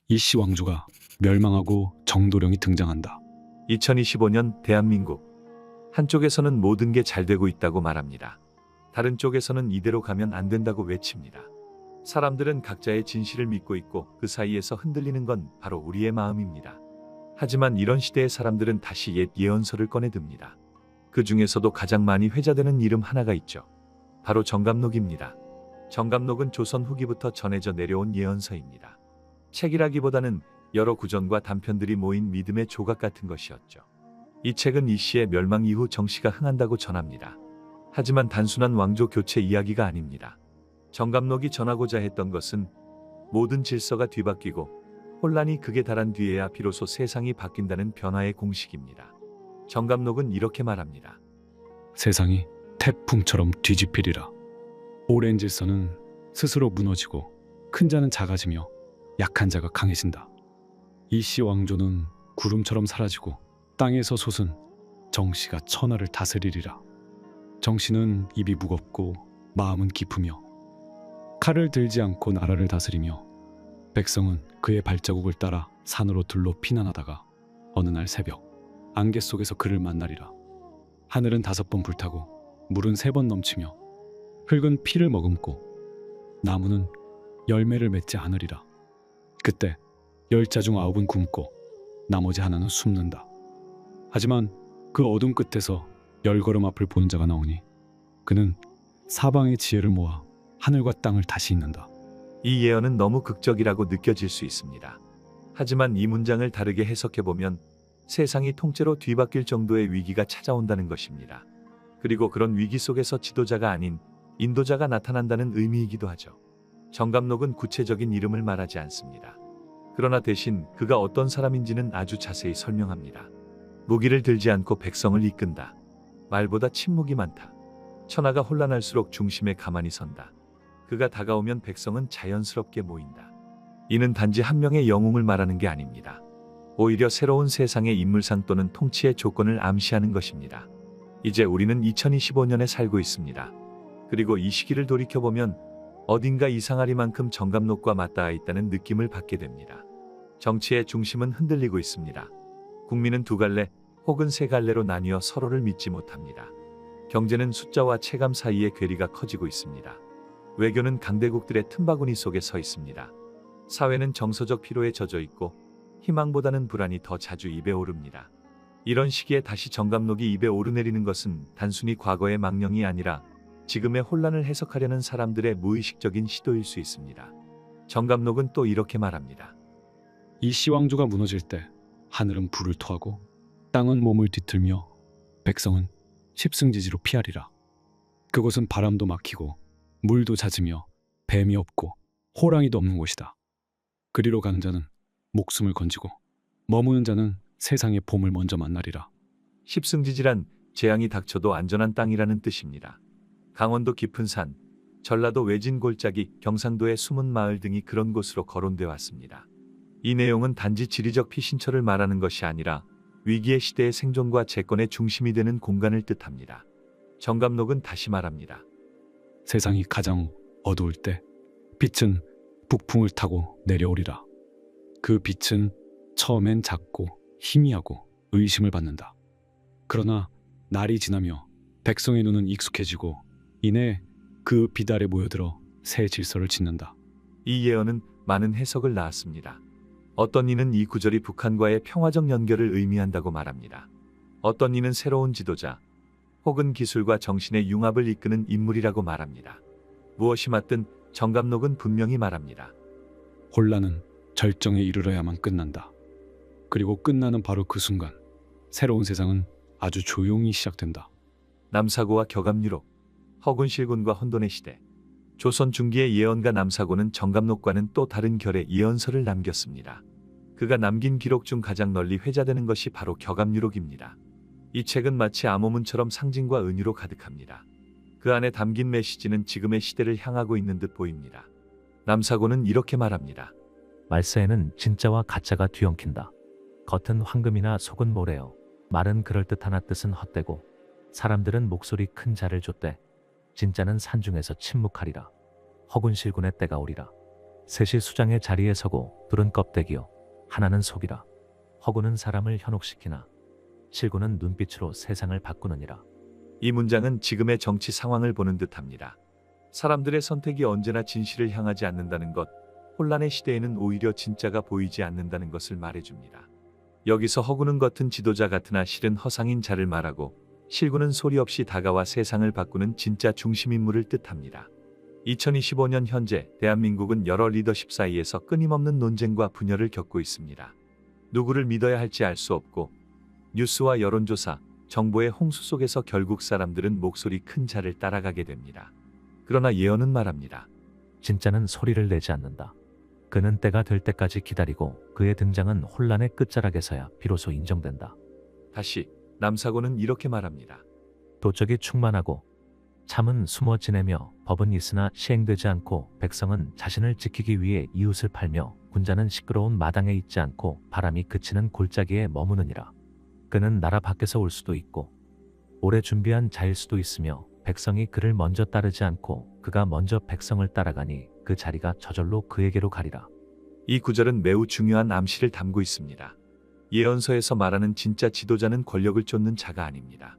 이씨 왕조가 멸망하고 정도령이 등장한다. 2025년 대한민국. 한쪽에서는 모든 게 잘 되고 있다고 말합니다. 다른 쪽에서는 이대로 가면 안 된다고 외칩니다. 사람들은 각자의 진실을 믿고 있고 그 사이에서 흔들리는 건 바로 우리의 마음입니다. 하지만 이런 시대의 사람들은 다시 옛 예언서를 꺼내듭니다. 그 중에서도 가장 많이 회자되는 이름 하나가 있죠. 바로 정감록입니다. 정감록은 조선 후기부터 전해져 내려온 예언서입니다. 책이라기보다는 여러 구전과 단편들이 모인 믿음의 조각 같은 것이었죠. 이 책은 이씨의 멸망 이후 정씨가 흥한다고 전합니다. 하지만 단순한 왕조 교체 이야기가 아닙니다. 정감록이 전하고자 했던 것은 모든 질서가 뒤바뀌고 혼란이 극에 달한 뒤에야 비로소 세상이 바뀐다는 변화의 공식입니다. 정감록은 이렇게 말합니다. 세상이 태풍처럼 뒤집히리라. 오랜 질서는 스스로 무너지고 큰 자는 작아지며 약한 자가 강해진다. 이씨 왕조는 구름처럼 사라지고 땅에서 솟은 정씨가 천하를 다스리리라. 정씨는 입이 무겁고 마음은 깊으며 칼을 들지 않고 나라를 다스리며 백성은 그의 발자국을 따라 산으로 들로 피난하다가 어느 날 새벽 안개 속에서 그를 만나리라. 하늘은 5번 불타고 물은 3번 넘치며 흙은 피를 머금고 나무는 열매를 맺지 않으리라. 그때 10자 중 9은 굶고 나머지 하나는 숨는다. 하지만 그 어둠 끝에서 10걸음 앞을 본 자가 나오니 그는 사방의 지혜를 모아 하늘과 땅을 다시 잇는다. 이 예언은 너무 극적이라고 느껴질 수 있습니다. 하지만 이 문장을 다르게 해석해보면 세상이 통째로 뒤바뀔 정도의 위기가 찾아온다는 것입니다. 그리고 그런 위기 속에서 지도자가 아닌 인도자가 나타난다는 의미이기도 하죠. 정감록은 구체적인 이름을 말하지 않습니다. 그러나 대신 그가 어떤 사람인지는 아주 자세히 설명합니다. 무기를 들지 않고 백성을 이끈다. 말보다 침묵이 많다. 천하가 혼란할수록 중심에 가만히 선다. 그가 다가오면 백성은 자연스럽게 모인다. 이는 단지 한 명의 영웅을 말하는 게 아닙니다. 오히려 새로운 세상의 인물상 또는 통치의 조건을 암시하는 것입니다. 이제 우리는 2025년에 살고 있습니다. 그리고 이 시기를 돌이켜보면 어딘가 이상하리만큼 정감록과 맞닿아 있다는 느낌을 받게 됩니다. 정치의 중심은 흔들리고 있습니다. 국민은 2갈래 혹은 3갈래로 나뉘어 서로를 믿지 못합니다. 경제는 숫자와 체감 사이의 괴리가 커지고 있습니다. 외교는 강대국들의 틈바구니 속에 서 있습니다. 사회는 정서적 피로에 젖어 있고 희망보다는 불안이 더 자주 입에 오릅니다. 이런 시기에 다시 정감록이 입에 오르내리는 것은 단순히 과거의 망령이 아니라 지금의 혼란을 해석하려는 사람들의 무의식적인 시도일 수 있습니다. 정감록은 또 이렇게 말합니다. 이씨 왕조가 무너질 때 하늘은 불을 토하고 땅은 몸을 뒤틀며 백성은 십승지지로 피하리라. 그곳은 바람도 막히고 물도 잦으며 뱀이 없고 호랑이도 없는 곳이다. 그리로 가는 자는 목숨을 건지고 머무는 자는 세상의 봄을 먼저 만나리라. 십승지지란 재앙이 닥쳐도 안전한 땅이라는 뜻입니다. 강원도 깊은 산, 전라도 외진 골짜기, 경상도의 숨은 마을 등이 그런 곳으로 거론돼 왔습니다. 이 내용은 단지 지리적 피신처를 말하는 것이 아니라 위기의 시대의 생존과 재건의 중심이 되는 공간을 뜻합니다. 정감록은 다시 말합니다. 세상이 가장 어두울 때 빛은 북풍을 타고 내려오리라. 그 빛은 처음엔 작고 희미하고 의심을 받는다. 그러나 날이 지나며 백성의 눈은 익숙해지고 이내 그 빛 아래 모여들어 새 질서를 짓는다. 이 예언은 많은 해석을 낳았습니다. 어떤 이는 이 구절이 북한과의 평화적 연결을 의미한다고 말합니다. 어떤 이는 새로운 지도자 혹은 기술과 정신의 융합을 이끄는 인물이라고 말합니다. 무엇이 맞든 정감록은 분명히 말합니다. 혼란은 절정에 이르러야만 끝난다. 그리고 끝나는 바로 그 순간 새로운 세상은 아주 조용히 시작된다. 남사고와 격압유로, 허군실군과 혼돈의 시대. 조선 중기의 예언가 남사고는 정감록과는 또 다른 결의 예언서를 남겼습니다. 그가 남긴 기록 중 가장 널리 회자되는 것이 바로 격압유록입니다. 이 책은 마치 암호문처럼 상징과 은유로 가득합니다. 그 안에 담긴 메시지는 지금의 시대를 향하고 있는 듯 보입니다. 남사고는 이렇게 말합니다. 말세에는 진짜와 가짜가 뒤엉킨다. 겉은 황금이나 속은 모래요. 말은 그럴듯하나 뜻은 헛되고 사람들은 목소리 큰 자를 줬대. 진짜는 산중에서 침묵하리라. 허군실군의 때가 오리라. 셋이 수장의 자리에 서고 둘은 껍데기요 하나는 속이라. 허구는 사람을 현혹시키나 실구는 눈빛으로 세상을 바꾸느니라. 이 문장은 지금의 정치 상황을 보는 듯합니다. 사람들의 선택이 언제나 진실을 향하지 않는다는 것, 혼란의 시대에는 오히려 진짜가 보이지 않는다는 것을 말해줍니다. 여기서 허구는 겉은 지도자 같으나 실은 허상인 자를 말하고, 실구는 소리 없이 다가와 세상을 바꾸는 진짜 중심인물을 뜻합니다. 2025년 현재 대한민국은 여러 리더십 사이에서 끊임없는 논쟁과 분열을 겪고 있습니다. 누구를 믿어야 할지 알 수 없고, 뉴스와 여론조사, 정보의 홍수 속에서 결국 사람들은 목소리 큰 자를 따라가게 됩니다. 그러나 예언은 말합니다. 진짜는 소리를 내지 않는다. 그는 때가 될 때까지 기다리고 그의 등장은 혼란의 끝자락에서야 비로소 인정된다. 다시 남사고는 이렇게 말합니다. 도적이 충만하고 참은 숨어 지내며 법은 있으나 시행되지 않고 백성은 자신을 지키기 위해 이웃을 팔며 군자는 시끄러운 마당에 있지 않고 바람이 그치는 골짜기에 머무느니라. 그는 나라 밖에서 올 수도 있고 오래 준비한 자일 수도 있으며 백성이 그를 먼저 따르지 않고 그가 먼저 백성을 따라가니 그 자리가 저절로 그에게로 가리라. 이 구절은 매우 중요한 암시를 담고 있습니다. 예언서에서 말하는 진짜 지도자는 권력을 쫓는 자가 아닙니다.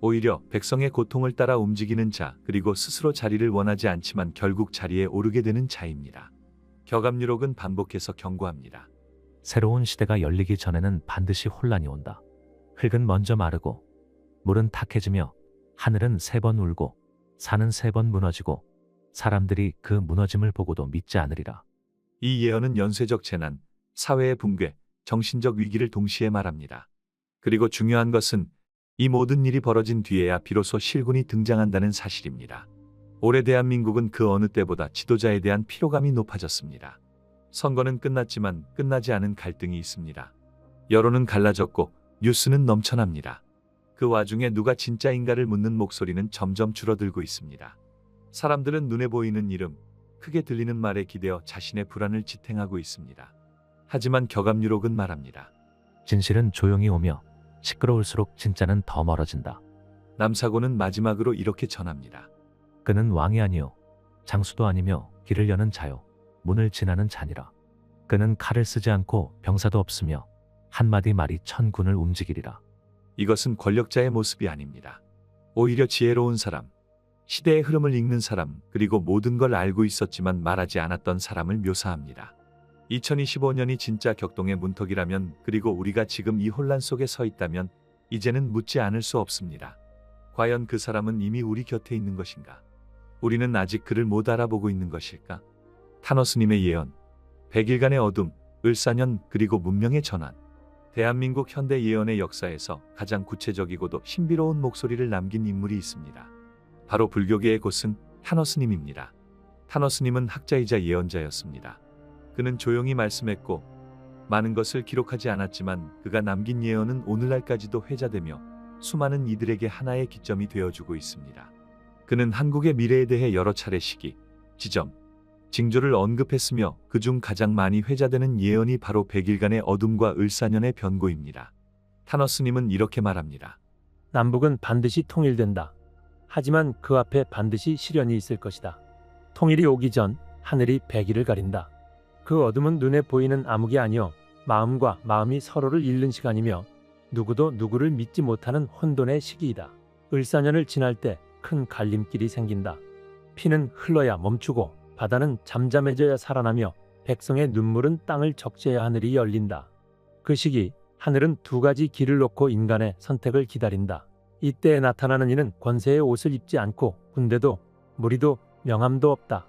오히려 백성의 고통을 따라 움직이는 자, 그리고 스스로 자리를 원하지 않지만 결국 자리에 오르게 되는 자입니다. 격압유록은 반복해서 경고합니다. 새로운 시대가 열리기 전에는 반드시 혼란이 온다. 흙은 먼저 마르고 물은 탁해지며 하늘은 3번 울고 산은 3번 무너지고 사람들이 그 무너짐을 보고도 믿지 않으리라. 이 예언은 연쇄적 재난, 사회의 붕괴, 정신적 위기를 동시에 말합니다. 그리고 중요한 것은 이 모든 일이 벌어진 뒤에야 비로소 실군이 등장한다는 사실입니다. 올해 대한민국은 그 어느 때보다 지도자에 대한 피로감이 높아졌습니다. 선거는 끝났지만 끝나지 않은 갈등이 있습니다. 여론은 갈라졌고 뉴스는 넘쳐납니다. 그 와중에 누가 진짜인가를 묻는 목소리는 점점 줄어들고 있습니다. 사람들은 눈에 보이는 이름, 크게 들리는 말에 기대어 자신의 불안을 지탱하고 있습니다. 하지만 격압유록은 말합니다. 진실은 조용히 오며 시끄러울수록 진짜는 더 멀어진다. 남사고는 마지막으로 이렇게 전합니다. 그는 왕이 아니요 장수도 아니며 길을 여는 자요 문을 지나는 자니라. 그는 칼을 쓰지 않고 병사도 없으며 한마디 말이 천군을 움직이리라. 이것은 권력자의 모습이 아닙니다. 오히려 지혜로운 사람, 시대의 흐름을 읽는 사람, 그리고 모든 걸 알고 있었지만 말하지 않았던 사람을 묘사합니다. 2025년이 진짜 격동의 문턱이라면, 그리고 우리가 지금 이 혼란 속에 서 있다면 이제는 묻지 않을 수 없습니다. 과연 그 사람은 이미 우리 곁에 있는 것인가? 우리는 아직 그를 못 알아보고 있는 것일까? 타노스님의 예언, 100일간의 어둠, 을사년, 그리고 문명의 전환. 대한민국 현대 예언의 역사에서 가장 구체적이고도 신비로운 목소리를 남긴 인물이 있습니다. 바로 불교계의 고승 타노스님입니다. 타노스님은 학자이자 예언자였습니다. 그는 조용히 말씀했고 많은 것을 기록하지 않았지만 그가 남긴 예언은 오늘날까지도 회자되며 수많은 이들에게 하나의 기점이 되어주고 있습니다. 그는 한국의 미래에 대해 여러 차례 시기, 지점, 징조를 언급했으며 그중 가장 많이 회자되는 예언이 바로 100일간의 어둠과 을사년의 변고입니다. 타노스님은 이렇게 말합니다. 남북은 반드시 통일된다. 하지만 그 앞에 반드시 시련이 있을 것이다. 통일이 오기 전 하늘이 100일을 가린다. 그 어둠은 눈에 보이는 암흑이 아니요 마음과 마음이 서로를 잃는 시간이며 누구도 누구를 믿지 못하는 혼돈의 시기이다. 을사년을 지날 때 큰 갈림길이 생긴다. 피는 흘러야 멈추고 바다는 잠잠해져야 살아나며 백성의 눈물은 땅을 적셔야 하늘이 열린다. 그 시기 하늘은 2가지 길을 놓고 인간의 선택을 기다린다. 이때에 나타나는 이는 권세의 옷을 입지 않고 군대도 무리도 명함도 없다.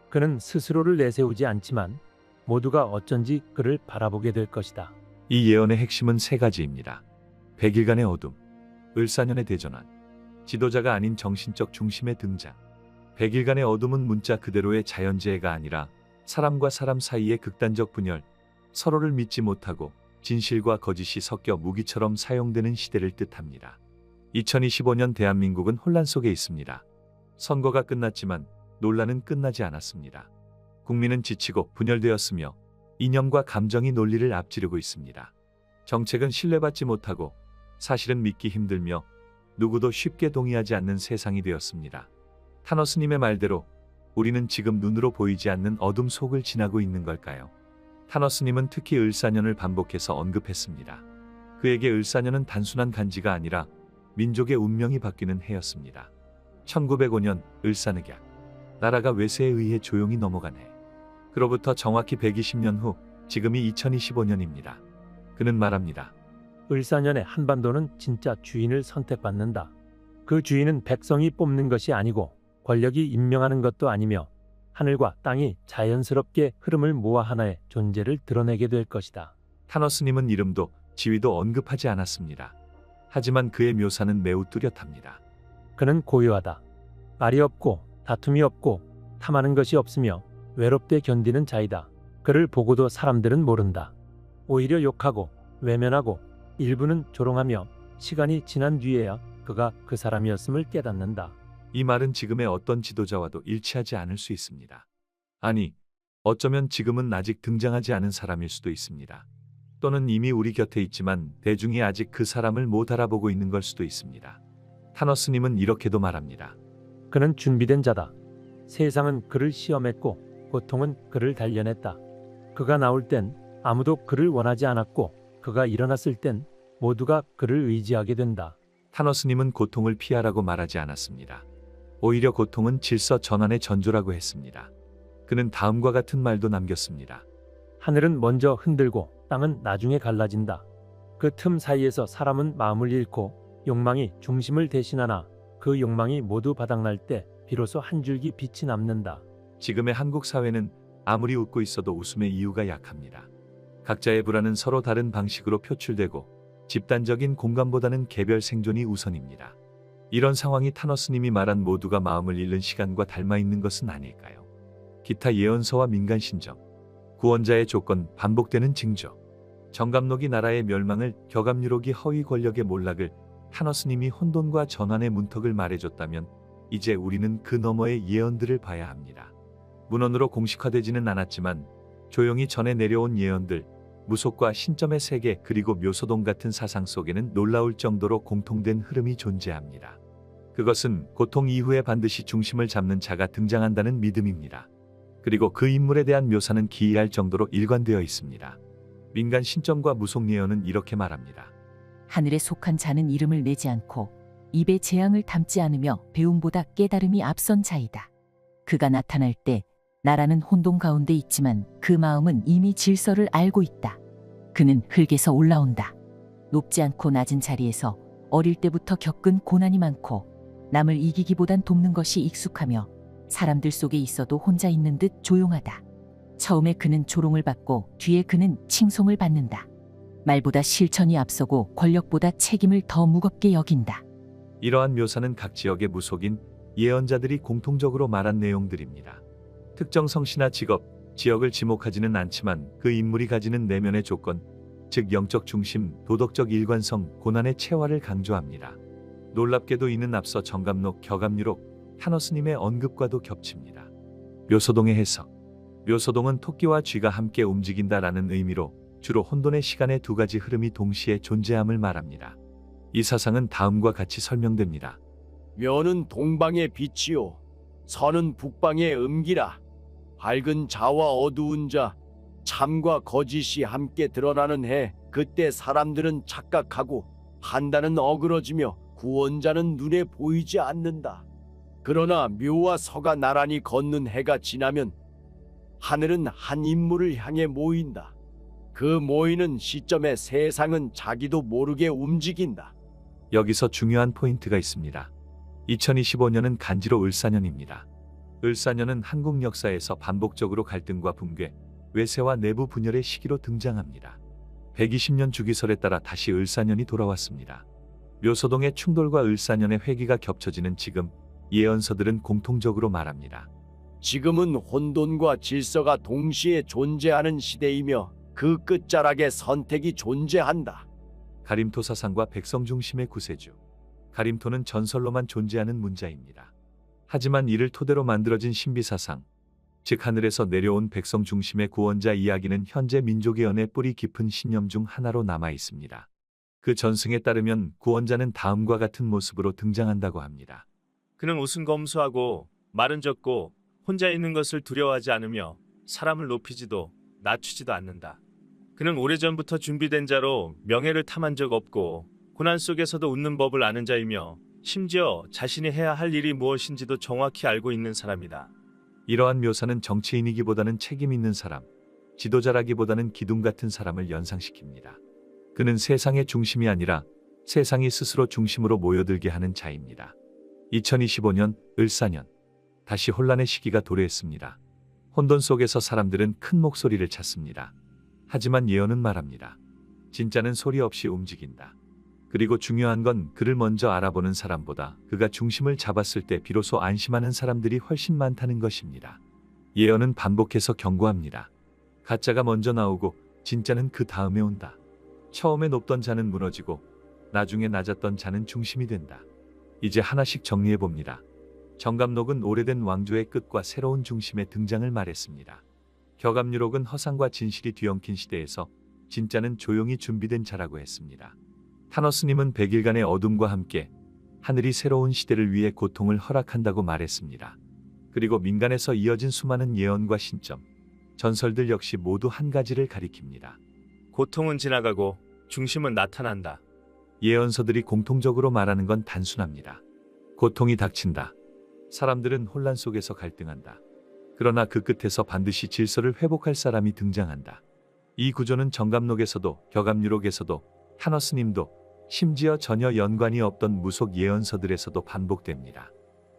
그는 스스로를 내세우지 않지만 모두가 어쩐지 그를 바라보게 될 것이다. 이 예언의 핵심은 3가지입니다. 100일간의 어둠, 을사년의 대전환, 지도자가 아닌 정신적 중심의 등장. 100일간의 어둠은 문자 그대로의 자연재해가 아니라 사람과 사람 사이의 극단적 분열, 서로를 믿지 못하고 진실과 거짓이 섞여 무기처럼 사용되는 시대를 뜻합니다. 2025년 대한민국은 혼란 속에 있습니다. 선거가 끝났지만 논란은 끝나지 않았습니다. 국민은 지치고 분열되었으며 이념과 감정이 논리를 앞지르고 있습니다. 정책은 신뢰받지 못하고 사실은 믿기 힘들며 누구도 쉽게 동의하지 않는 세상이 되었습니다. 타노스님의 말대로 우리는 지금 눈으로 보이지 않는 어둠 속을 지나고 있는 걸까요? 타너스님은 특히 을사년을 반복해서 언급했습니다. 그에게 을사년은 단순한 간지가 아니라 민족의 운명이 바뀌는 해였습니다. 1905년 을사늑약. 나라가 외세에 의해 조용히 넘어간 해. 그로부터 정확히 120년 후 지금이 2025년입니다. 그는 말합니다. 을사년의 한반도는 진짜 주인을 선택받는다. 그 주인은 백성이 뽑는 것이 아니고 권력이 임명하는 것도 아니며 하늘과 땅이 자연스럽게 흐름을 모아 하나의 존재를 드러내게 될 것이다. 타너스님은 이름도 지위도 언급하지 않았습니다. 하지만 그의 묘사는 매우 뚜렷합니다. 그는 고요하다. 말이 없고 다툼이 없고 탐하는 것이 없으며 외롭게 견디는 자이다. 그를 보고도 사람들은 모른다. 오히려 욕하고 외면하고 일부는 조롱하며 시간이 지난 뒤에야 그가 그 사람이었음을 깨닫는다. 이 말은 지금의 어떤 지도자와도 일치하지 않을 수 있습니다. 아니, 어쩌면 지금은 아직 등장하지 않은 사람일 수도 있습니다. 또는 이미 우리 곁에 있지만 대중이 아직 그 사람을 못 알아보고 있는 걸 수도 있습니다. 타너스님은 이렇게도 말합니다. 그는 준비된 자다. 세상은 그를 시험했고 고통은 그를 단련했다. 그가 나올 땐 아무도 그를 원하지 않았고 그가 일어났을 땐 모두가 그를 의지하게 된다. 타너스님은 고통을 피하라고 말하지 않았습니다. 오히려 고통은 질서 전환의 전조라고 했습니다. 그는 다음과 같은 말도 남겼습니다. 하늘은 먼저 흔들고 땅은 나중에 갈라진다. 그 틈 사이에서 사람은 마음을 잃고 욕망이 중심을 대신하나 그 욕망이 모두 바닥날 때 비로소 한 줄기 빛이 남는다. 지금의 한국 사회는 아무리 웃고 있어도 웃음의 이유가 약합니다. 각자의 불안은 서로 다른 방식으로 표출되고 집단적인 공감보다는 개별 생존이 우선입니다. 이런 상황이 타너스님이 말한 모두가 마음을 잃는 시간과 닮아 있는 것은 아닐까요? 기타 예언서와 민간 신정, 구원자의 조건, 반복되는 징조, 정감록이 나라의 멸망을, 격압유록이 허위 권력의 몰락을, 타너스님이 혼돈과 전환의 문턱을 말해줬다면 이제 우리는 그 너머의 예언들을 봐야 합니다. 문헌으로 공식화되지는 않았지만 조용히 전해 내려온 예언들, 무속과 신점의 세계 그리고 묘소동 같은 사상 속에는 놀라울 정도로 공통된 흐름이 존재합니다. 그것은 고통 이후에 반드시 중심을 잡는 자가 등장한다는 믿음입니다. 그리고 그 인물에 대한 묘사는 기이할 정도로 일관되어 있습니다. 민간 신점과 무속 예언은 이렇게 말합니다. 하늘에 속한 자는 이름을 내지 않고 입에 재앙을 담지 않으며 배움보다 깨달음이 앞선 자이다. 그가 나타날 때 나라는 혼돈 가운데 있지만 그 마음은 이미 질서를 알고 있다. 그는 흙에서 올라온다. 높지 않고 낮은 자리에서 어릴 때부터 겪은 고난이 많고 남을 이기기보단 돕는 것이 익숙하며 사람들 속에 있어도 혼자 있는 듯 조용하다. 처음에 그는 조롱을 받고 뒤에 그는 칭송을 받는다. 말보다 실천이 앞서고 권력보다 책임을 더 무겁게 여긴다. 이러한 묘사는 각 지역의 무속인 예언자들이 공통적으로 말한 내용들입니다. 특정 성씨나 직업, 지역을 지목하지는 않지만 그 인물이 가지는 내면의 조건, 즉 영적 중심, 도덕적 일관성, 고난의 체화를 강조합니다. 놀랍게도 이는 앞서 정감록, 격압유록, 타너스님의 언급과도 겹칩니다. 묘소동의 해석. 묘소동은 토끼와 쥐가 함께 움직인다라는 의미로 주로 혼돈의 시간의 두 가지 흐름이 동시에 존재함을 말합니다. 이 사상은 다음과 같이 설명됩니다. 묘는 동방의 빛이요 선은 북방의 음기라. 밝은 자와 어두운 자, 참과 거짓이 함께 드러나는 해, 그때 사람들은 착각하고 판단은 어그러지며 구원자는 눈에 보이지 않는다. 그러나 묘와 서가 나란히 걷는 해가 지나면 하늘은 한 인물을 향해 모인다. 그 모이는 시점에 세상은 자기도 모르게 움직인다. 여기서 중요한 포인트가 있습니다. 2025년은 간지로 을사년입니다. 을사년은 한국 역사에서 반복적으로 갈등과 붕괴, 외세와 내부 분열의 시기로 등장합니다. 120년 주기설에 따라 다시 을사년이 돌아왔습니다. 묘소동의 충돌과 을사년의 회기가 겹쳐지는 지금 예언서들은 공통적으로 말합니다. 지금은 혼돈과 질서가 동시에 존재하는 시대이며 그 끝자락에 선택이 존재한다. 가림토 사상과 백성 중심의 구세주. 가림토는 전설로만 존재하는 문자입니다. 하지만 이를 토대로 만들어진 신비사상, 즉 하늘에서 내려온 백성 중심의 구원자 이야기는 현재 민족의 연의 뿌리 깊은 신념 중 하나로 남아 있습니다. 그 전승에 따르면 구원자는 다음과 같은 모습으로 등장한다고 합니다. 그는 옷은 검소하고 말은 적고 혼자 있는 것을 두려워하지 않으며 사람을 높이지도 낮추지도 않는다. 그는 오래전부터 준비된 자로 명예를 탐한 적 없고 고난 속에서도 웃는 법을 아는 자이며 심지어 자신이 해야 할 일이 무엇인지도 정확히 알고 있는 사람이다. 이러한 묘사는 정치인이기보다는 책임 있는 사람, 지도자라기보다는 기둥 같은 사람을 연상시킵니다. 그는 세상의 중심이 아니라 세상이 스스로 중심으로 모여들게 하는 자입니다. 2025년 을사년, 다시 혼란의 시기가 도래했습니다. 혼돈 속에서 사람들은 큰 목소리를 찾습니다. 하지만 예언은 말합니다. 진짜는 소리 없이 움직인다. 그리고 중요한 건 그를 먼저 알아보는 사람보다 그가 중심을 잡았을 때 비로소 안심하는 사람들이 훨씬 많다는 것입니다. 예언은 반복해서 경고합니다. 가짜가 먼저 나오고 진짜는 그 다음에 온다. 처음에 높던 자는 무너지고 나중에 낮았던 자는 중심이 된다. 이제 하나씩 정리해 봅니다. 정감록은 오래된 왕조의 끝과 새로운 중심의 등장을 말했습니다. 격압유록은 허상과 진실이 뒤엉킨 시대에서 진짜는 조용히 준비된 자라고 했습니다. 타너스님은 100일간의 어둠과 함께 하늘이 새로운 시대를 위해 고통을 허락한다고 말했습니다. 그리고 민간에서 이어진 수많은 예언과 신점, 전설들 역시 모두 한 가지를 가리킵니다. 고통은 지나가고 중심은 나타난다. 예언서들이 공통적으로 말하는 건 단순합니다. 고통이 닥친다. 사람들은 혼란 속에서 갈등한다. 그러나 그 끝에서 반드시 질서를 회복할 사람이 등장한다. 이 구조는 정감록에서도 격압유록에서도 타너스님도 심지어 전혀 연관이 없던 무속 예언서들에서도 반복됩니다.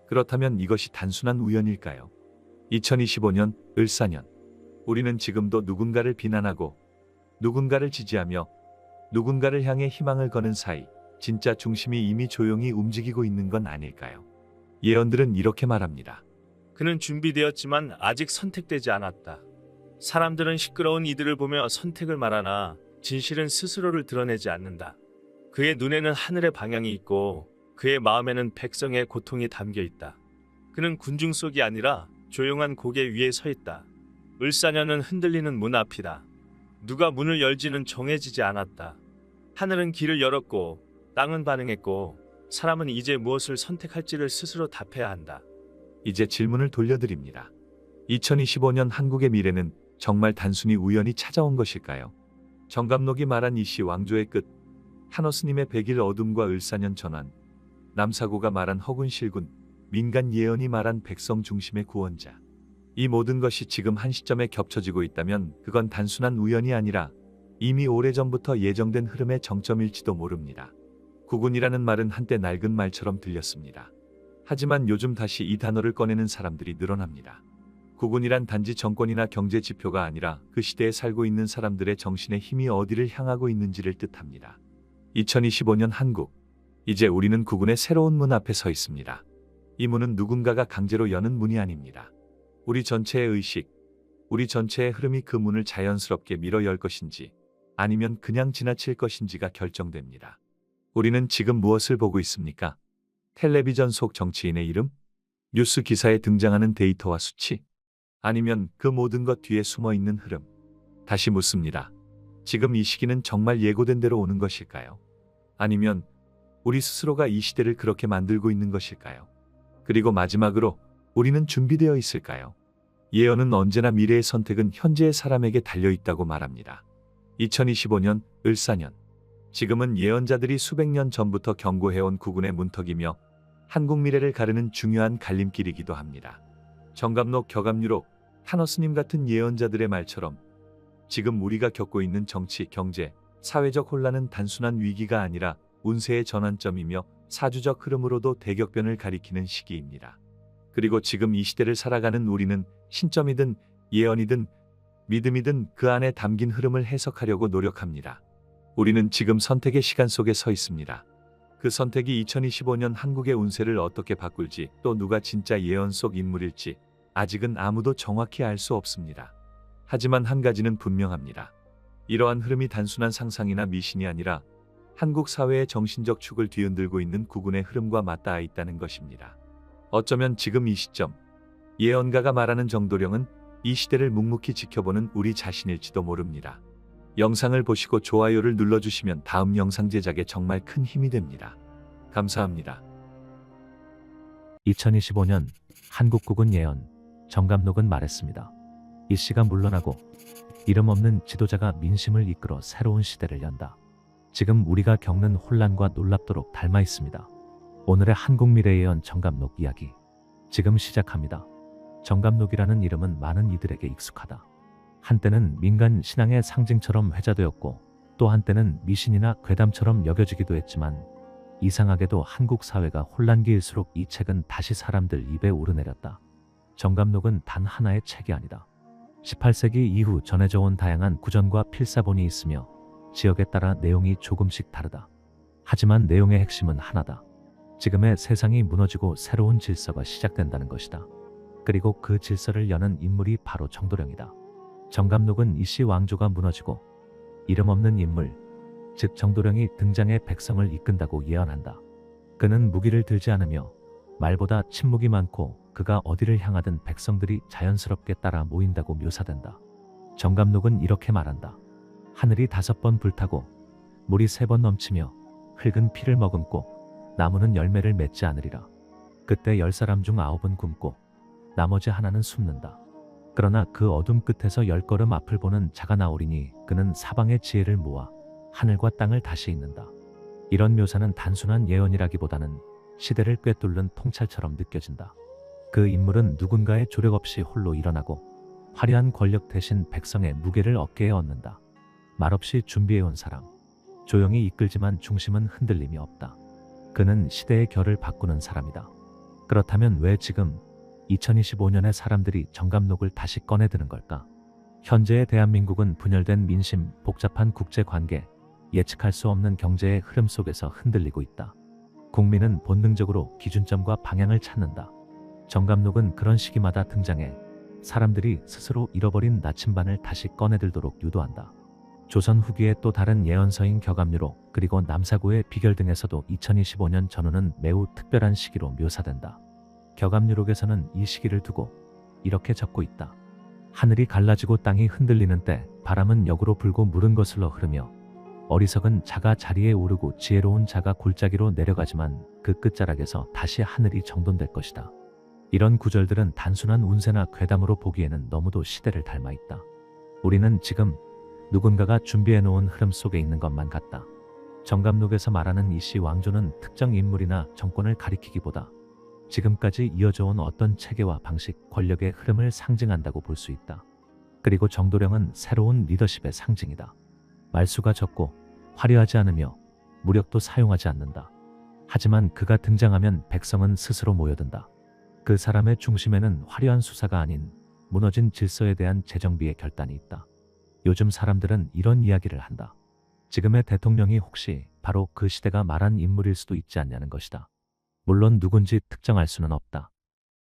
그렇다면 이것이 단순한 우연일까요? 2025년 을사년, 우리는 지금도 누군가를 비난하고 누군가를 지지하며 누군가를 향해 희망을 거는 사이 진짜 중심이 이미 조용히 움직이고 있는 건 아닐까요? 예언들은 이렇게 말합니다. 그는 준비되었지만 아직 선택되지 않았다. 사람들은 시끄러운 이들을 보며 선택을 말하나 진실은 스스로를 드러내지 않는다. 그의 눈에는 하늘의 방향이 있고 그의 마음에는 백성의 고통이 담겨 있다. 그는 군중 속이 아니라 조용한 고개 위에 서 있다. 을사년은 흔들리는 문 앞이다. 누가 문을 열지는 정해지지 않았다. 하늘은 길을 열었고 땅은 반응했고 사람은 이제 무엇을 선택할지를 스스로 답해야 한다. 이제 질문을 돌려드립니다. 2025년 한국의 미래는 정말 단순히 우연히 찾아온 것일까요? 정감록이 말한 이시 왕조의 끝, 타너스님의 100일 어둠과 을사년 전환, 남사고가 말한 허군실군, 민간 예언이 말한 백성 중심의 구원자. 이 모든 것이 지금 한 시점에 겹쳐지고 있다면 그건 단순한 우연이 아니라 이미 오래전부터 예정된 흐름의 정점일지도 모릅니다. 구군이라는 말은 한때 낡은 말처럼 들렸습니다. 하지만 요즘 다시 이 단어를 꺼내는 사람들이 늘어납니다. 구군이란 단지 정권이나 경제 지표가 아니라 그 시대에 살고 있는 사람들의 정신의 힘이 어디를 향하고 있는지를 뜻합니다. 2025년 한국, 이제 우리는 구군의 새로운 문 앞에 서 있습니다. 이 문은 누군가가 강제로 여는 문이 아닙니다. 우리 전체의 의식, 우리 전체의 흐름이 그 문을 자연스럽게 밀어 열 것인지 아니면 그냥 지나칠 것인지가 결정됩니다. 우리는 지금 무엇을 보고 있습니까? 텔레비전 속 정치인의 이름? 뉴스 기사에 등장하는 데이터와 수치? 아니면 그 모든 것 뒤에 숨어 있는 흐름? 다시 묻습니다. 지금 이 시기는 정말 예고된 대로 오는 것일까요? 아니면 우리 스스로가 이 시대를 그렇게 만들고 있는 것일까요? 그리고 마지막으로 우리는 준비되어 있을까요? 예언은 언제나 미래의 선택은 현재의 사람에게 달려있다고 말합니다. 2025년 을사년, 지금은 예언자들이 수백 년 전부터 경고해온 구군의 문턱이며 한국 미래를 가르는 중요한 갈림길이기도 합니다. 정감록, 격압유록, 타너스님 같은 예언자들의 말처럼 지금 우리가 겪고 있는 정치, 경제, 사회적 혼란은 단순한 위기가 아니라 운세의 전환점이며 사주적 흐름으로도 대격변을 가리키는 시기입니다. 그리고 지금 이 시대를 살아가는 우리는 신점이든 예언이든 믿음이든 그 안에 담긴 흐름을 해석하려고 노력합니다. 우리는 지금 선택의 시간 속에 서 있습니다. 그 선택이 2025년 한국의 운세를 어떻게 바꿀지, 또 누가 진짜 예언 속 인물일지 아직은 아무도 정확히 알 수 없습니다. 하지만 한 가지는 분명합니다. 이러한 흐름이 단순한 상상이나 미신이 아니라 한국 사회의 정신적 축을 뒤흔들고 있는 구군의 흐름과 맞닿아 있다는 것입니다. 어쩌면 지금 이 시점, 예언가가 말하는 정도령은 이 시대를 묵묵히 지켜보는 우리 자신일지도 모릅니다. 영상을 보시고 좋아요를 눌러주시면 다음 영상 제작에 정말 큰 힘이 됩니다. 감사합니다. 2025년 한국국은 예언 정감록은 말했습니다. 이 씨가 물러나고 이름 없는 지도자가 민심을 이끌어 새로운 시대를 연다. 지금 우리가 겪는 혼란과 놀랍도록 닮아 있습니다. 오늘의 한국미래예언 정감록 이야기 지금 시작합니다. 정감록이라는 이름은 많은 이들에게 익숙하다. 한때는 민간 신앙의 상징처럼 회자되었고 또 한때는 미신이나 괴담처럼 여겨지기도 했지만 이상하게도 한국 사회가 혼란기일수록 이 책은 다시 사람들 입에 오르내렸다. 정감록은 단 하나의 책이 아니다. 18세기 이후 전해져 온 다양한 구전과 필사본이 있으며 지역에 따라 내용이 조금씩 다르다. 하지만 내용의 핵심은 하나다. 지금의 세상이 무너지고 새로운 질서가 시작된다는 것이다. 그리고 그 질서를 여는 인물이 바로 정도령이다. 정감록은 이씨 왕조가 무너지고 이름 없는 인물, 즉 정도령이 등장해 백성을 이끈다고 예언한다. 그는 무기를 들지 않으며 말보다 침묵이 많고 그가 어디를 향하든 백성들이 자연스럽게 따라 모인다고 묘사된다. 정감록은 이렇게 말한다. 하늘이 5번 불타고 물이 3번 넘치며 흙은 피를 머금고 나무는 열매를 맺지 않으리라. 그때 10사람 중 9은 굶고 나머지 하나는 숨는다. 그러나 그 어둠 끝에서 10걸음 앞을 보는 자가 나오리니 그는 사방의 지혜를 모아 하늘과 땅을 다시 잇는다. 이런 묘사는 단순한 예언이라기보다는 시대를 꿰뚫는 통찰처럼 느껴진다. 그 인물은 누군가의 조력 없이 홀로 일어나고 화려한 권력 대신 백성의 무게를 어깨에 얻는다. 말없이 준비해온 사람, 조용히 이끌지만 중심은 흔들림이 없다. 그는 시대의 결을 바꾸는 사람이다. 그렇다면 왜 지금 2025년에 사람들이 정감록을 다시 꺼내드는 걸까? 현재의 대한민국은 분열된 민심, 복잡한 국제관계, 예측할 수 없는 경제의 흐름 속에서 흔들리고 있다. 국민은 본능적으로 기준점과 방향을 찾는다. 정감록은 그런 시기마다 등장해 사람들이 스스로 잃어버린 나침반을 다시 꺼내들도록 유도한다. 조선 후기의 또 다른 예언서인 격압류록 그리고 남사구의 비결 등에서도 2025년 전후는 매우 특별한 시기로 묘사된다. 격압류록에서는 이 시기를 두고 이렇게 적고 있다. 하늘이 갈라지고 땅이 흔들리는 때 바람은 역으로 불고 물은 거슬러 흐르며 어리석은 자가 자리에 오르고 지혜로운 자가 골짜기로 내려가지만 그 끝자락에서 다시 하늘이 정돈될 것이다. 이런 구절들은 단순한 운세나 괴담으로 보기에는 너무도 시대를 닮아 있다. 우리는 지금 누군가가 준비해놓은 흐름 속에 있는 것만 같다. 정감록에서 말하는 이씨 왕조는 특정 인물이나 정권을 가리키기보다 지금까지 이어져온 어떤 체계와 방식, 권력의 흐름을 상징한다고 볼 수 있다. 그리고 정도령은 새로운 리더십의 상징이다. 말수가 적고 화려하지 않으며 무력도 사용하지 않는다. 하지만 그가 등장하면 백성은 스스로 모여든다. 그 사람의 중심에는 화려한 수사가 아닌 무너진 질서에 대한 재정비의 결단이 있다. 요즘 사람들은 이런 이야기를 한다. 지금의 대통령이 혹시 바로 그 시대가 말한 인물일 수도 있지 않냐는 것이다. 물론 누군지 특정할 수는 없다.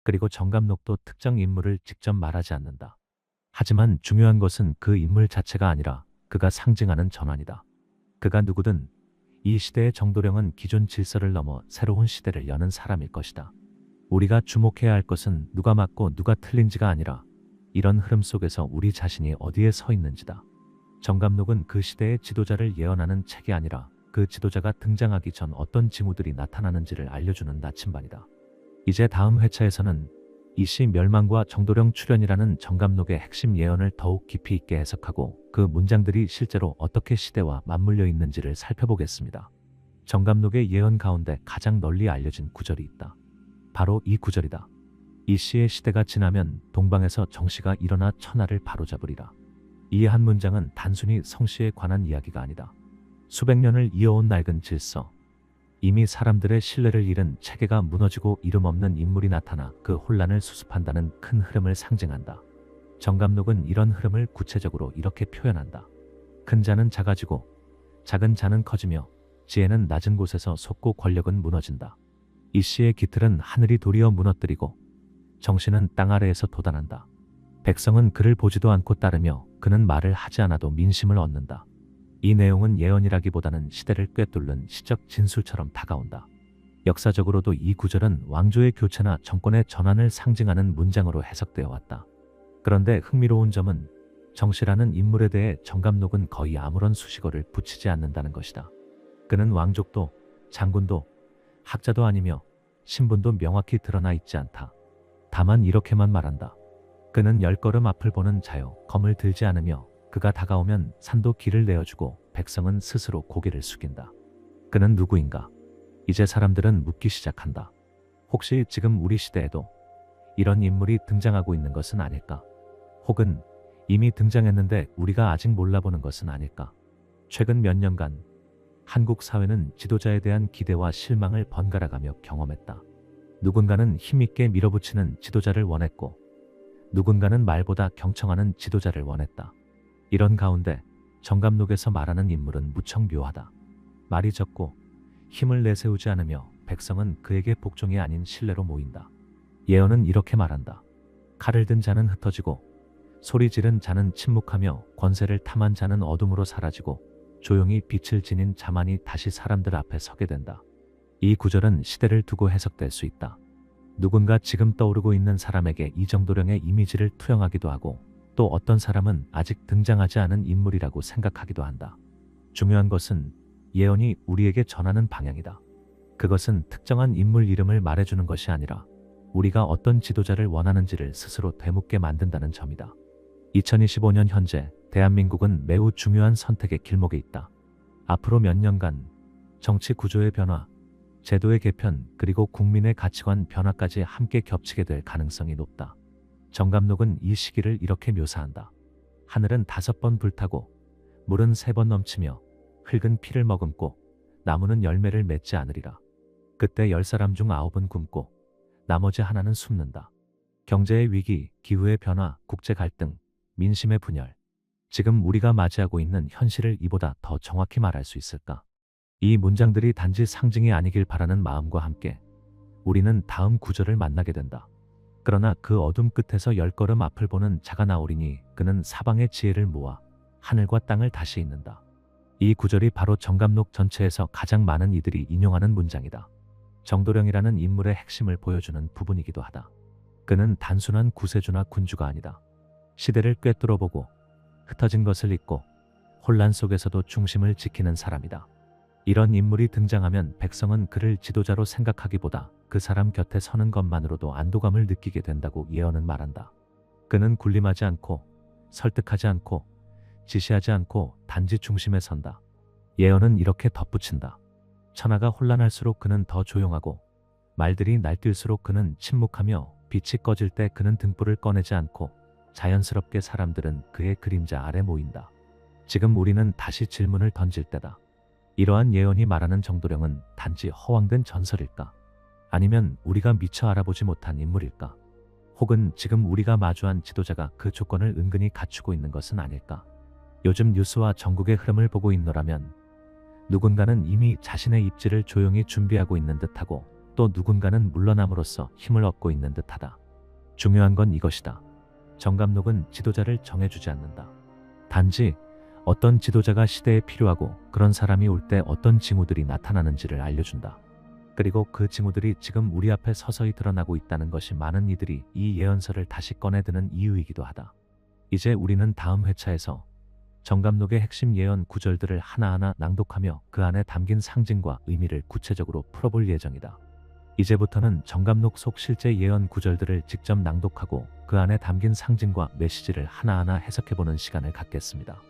그리고 정감록도 특정 인물을 직접 말하지 않는다. 하지만 중요한 것은 그 인물 자체가 아니라 그가 상징하는 전환이다. 그가 누구든 이 시대의 정도령은 기존 질서를 넘어 새로운 시대를 여는 사람일 것이다. 우리가 주목해야 할 것은 누가 맞고 누가 틀린지가 아니라 이런 흐름 속에서 우리 자신이 어디에 서 있는지다. 정감록은 그 시대의 지도자를 예언하는 책이 아니라 그 지도자가 등장하기 전 어떤 징후들이 나타나는지를 알려주는 나침반이다. 이제 다음 회차에서는 이씨 멸망과 정도령 출현이라는 정감록의 핵심 예언을 더욱 깊이 있게 해석하고 그 문장들이 실제로 어떻게 시대와 맞물려 있는지를 살펴보겠습니다. 정감록의 예언 가운데 가장 널리 알려진 구절이 있다. 바로 이 구절이다. 이씨의 시대가 지나면 동방에서 정씨가 일어나 천하를 바로잡으리라. 이 한 문장은 단순히 성씨에 관한 이야기가 아니다. 수백 년을 이어온 낡은 질서, 이미 사람들의 신뢰를 잃은 체계가 무너지고 이름 없는 인물이 나타나 그 혼란을 수습한다는 큰 흐름을 상징한다. 정감록은 이런 흐름을 구체적으로 이렇게 표현한다. 큰 자는 작아지고 작은 자는 커지며 지혜는 낮은 곳에서 솟고 권력은 무너진다. 이씨의 기틀은 하늘이 도리어 무너뜨리고 정신은 땅 아래에서 돋아난다. 백성은 그를 보지도 않고 따르며 그는 말을 하지 않아도 민심을 얻는다. 이 내용은 예언이라기보다는 시대를 꿰뚫는 시적 진술처럼 다가온다. 역사적으로도 이 구절은 왕조의 교체나 정권의 전환을 상징하는 문장으로 해석되어 왔다. 그런데 흥미로운 점은 정씨라는 인물에 대해 정감록은 거의 아무런 수식어를 붙이지 않는다는 것이다. 그는 왕족도 장군도 학자도 아니며 신분도 명확히 드러나 있지 않다. 다만 이렇게만 말한다. 그는 10걸음 앞을 보는 자요 검을 들지 않으며 그가 다가오면 산도 길을 내어주고 백성은 스스로 고개를 숙인다. 그는 누구인가? 이제 사람들은 묻기 시작한다. 혹시 지금 우리 시대에도 이런 인물이 등장하고 있는 것은 아닐까? 혹은 이미 등장했는데 우리가 아직 몰라보는 것은 아닐까? 최근 몇 년간 한국 사회는 지도자에 대한 기대와 실망을 번갈아가며 경험했다. 누군가는 힘있게 밀어붙이는 지도자를 원했고 누군가는 말보다 경청하는 지도자를 원했다. 이런 가운데 정감록에서 말하는 인물은 무척 묘하다. 말이 적고 힘을 내세우지 않으며 백성은 그에게 복종이 아닌 신뢰로 모인다. 예언은 이렇게 말한다. 칼을 든 자는 흩어지고 소리 지른 자는 침묵하며 권세를 탐한 자는 어둠으로 사라지고 조용히 빛을 지닌 자만이 다시 사람들 앞에 서게 된다. 이 구절은 시대를 두고 해석될 수 있다. 누군가 지금 떠오르고 있는 사람에게 이 정도령의 이미지를 투영하기도 하고 또 어떤 사람은 아직 등장하지 않은 인물이라고 생각하기도 한다. 중요한 것은 예언이 우리에게 전하는 방향이다. 그것은 특정한 인물 이름을 말해주는 것이 아니라 우리가 어떤 지도자를 원하는지를 스스로 되묻게 만든다는 점이다. 2025년 현재 대한민국은 매우 중요한 선택의 길목에 있다. 앞으로 몇 년간 정치 구조의 변화, 제도의 개편, 그리고 국민의 가치관 변화까지 함께 겹치게 될 가능성이 높다. 정감록은 이 시기를 이렇게 묘사한다. 하늘은 5번 불타고 물은 3번 넘치며 흙은 피를 머금고 나무는 열매를 맺지 않으리라. 그때 10사람 중 9은 굶고 나머지 하나는 숨는다. 경제의 위기, 기후의 변화, 국제 갈등, 민심의 분열. 지금 우리가 맞이하고 있는 현실을 이보다 더 정확히 말할 수 있을까? 이 문장들이 단지 상징이 아니길 바라는 마음과 함께 우리는 다음 구절을 만나게 된다. 그러나 그 어둠 끝에서 10걸음 앞을 보는 자가 나오리니 그는 사방의 지혜를 모아 하늘과 땅을 다시 잇는다. 이 구절이 바로 정감록 전체에서 가장 많은 이들이 인용하는 문장이다. 정도령이라는 인물의 핵심을 보여주는 부분이기도 하다. 그는 단순한 구세주나 군주가 아니다. 시대를 꿰뚫어보고 흩어진 것을 잇고 혼란 속에서도 중심을 지키는 사람이다. 이런 인물이 등장하면 백성은 그를 지도자로 생각하기보다 그 사람 곁에 서는 것만으로도 안도감을 느끼게 된다고 예언은 말한다. 그는 군림하지 않고 설득하지 않고 지시하지 않고 단지 중심에 선다. 예언은 이렇게 덧붙인다. 천하가 혼란할수록 그는 더 조용하고 말들이 날뛸수록 그는 침묵하며 빛이 꺼질 때 그는 등불을 꺼내지 않고 자연스럽게 사람들은 그의 그림자 아래 모인다. 지금 우리는 다시 질문을 던질 때다. 이러한 예언이 말하는 정도령은 단지 허황된 전설일까? 아니면 우리가 미처 알아보지 못한 인물일까? 혹은 지금 우리가 마주한 지도자가 그 조건을 은근히 갖추고 있는 것은 아닐까? 요즘 뉴스와 전국의 흐름을 보고 있노라면 누군가는 이미 자신의 입지를 조용히 준비하고 있는 듯하고 또 누군가는 물러남으로써 힘을 얻고 있는 듯하다. 중요한 건 이것이다. 정감록은 지도자를 정해주지 않는다. 단지 어떤 지도자가 시대에 필요하고 그런 사람이 올 때 어떤 징후들이 나타나는지를 알려준다. 그리고 그 징후들이 지금 우리 앞에 서서히 드러나고 있다는 것이 많은 이들이 이 예언서를 다시 꺼내드는 이유이기도 하다. 이제 우리는 다음 회차에서 정감록의 핵심 예언 구절들을 하나하나 낭독하며 그 안에 담긴 상징과 의미를 구체적으로 풀어볼 예정이다. 이제부터는 정감록 속 실제 예언 구절들을 직접 낭독하고 그 안에 담긴 상징과 메시지를 하나하나 해석해보는 시간을 갖겠습니다.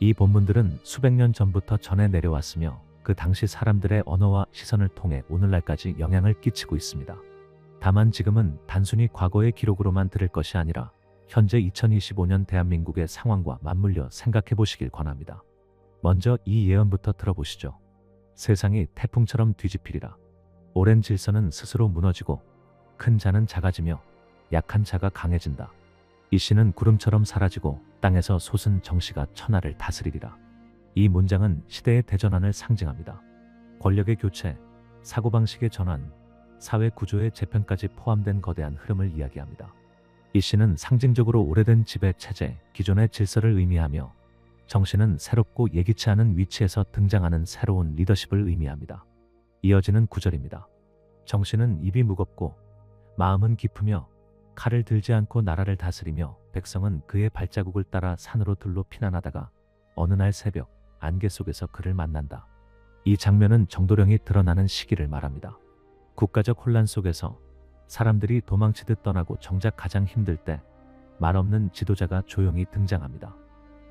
이 본문들은 수백 년 전부터 전해 내려왔으며 그 당시 사람들의 언어와 시선을 통해 오늘날까지 영향을 끼치고 있습니다. 다만 지금은 단순히 과거의 기록으로만 들을 것이 아니라 현재 2025년 대한민국의 상황과 맞물려 생각해 보시길 권합니다. 먼저 이 예언부터 들어보시죠. 세상이 태풍처럼 뒤집히리라. 오랜 질서는 스스로 무너지고 큰 자는 작아지며 약한 자가 강해진다. 이 씨는 구름처럼 사라지고 땅에서 솟은 정씨가 천하를 다스리리라. 이 문장은 시대의 대전환을 상징합니다. 권력의 교체, 사고방식의 전환, 사회 구조의 재편까지 포함된 거대한 흐름을 이야기합니다. 이 씨는 상징적으로 오래된 지배 체제, 기존의 질서를 의미하며 정씨는 새롭고 예기치 않은 위치에서 등장하는 새로운 리더십을 의미합니다. 이어지는 구절입니다. 정씨는 입이 무겁고 마음은 깊으며 칼을 들지 않고 나라를 다스리며 백성은 그의 발자국을 따라 산으로 들로 피난하다가 어느 날 새벽 안개 속에서 그를 만난다. 이 장면은 정도령이 드러나는 시기를 말합니다. 국가적 혼란 속에서 사람들이 도망치듯 떠나고 정작 가장 힘들 때 말없는 지도자가 조용히 등장합니다.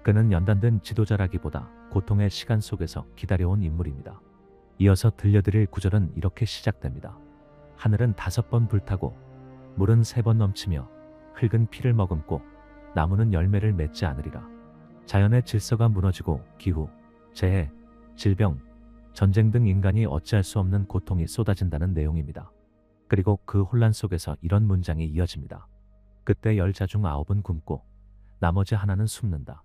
그는 연단된 지도자라기보다 고통의 시간 속에서 기다려온 인물입니다. 이어서 들려드릴 구절은 이렇게 시작됩니다. 하늘은 5번 불타고 물은 3번 넘치며 흙은 피를 머금고 나무는 열매를 맺지 않으리라. 자연의 질서가 무너지고 기후, 재해, 질병, 전쟁 등 인간이 어찌할 수 없는 고통이 쏟아진다는 내용입니다. 그리고 그 혼란 속에서 이런 문장이 이어집니다. 그때 10자 중 9은 굶고 나머지 하나는 숨는다.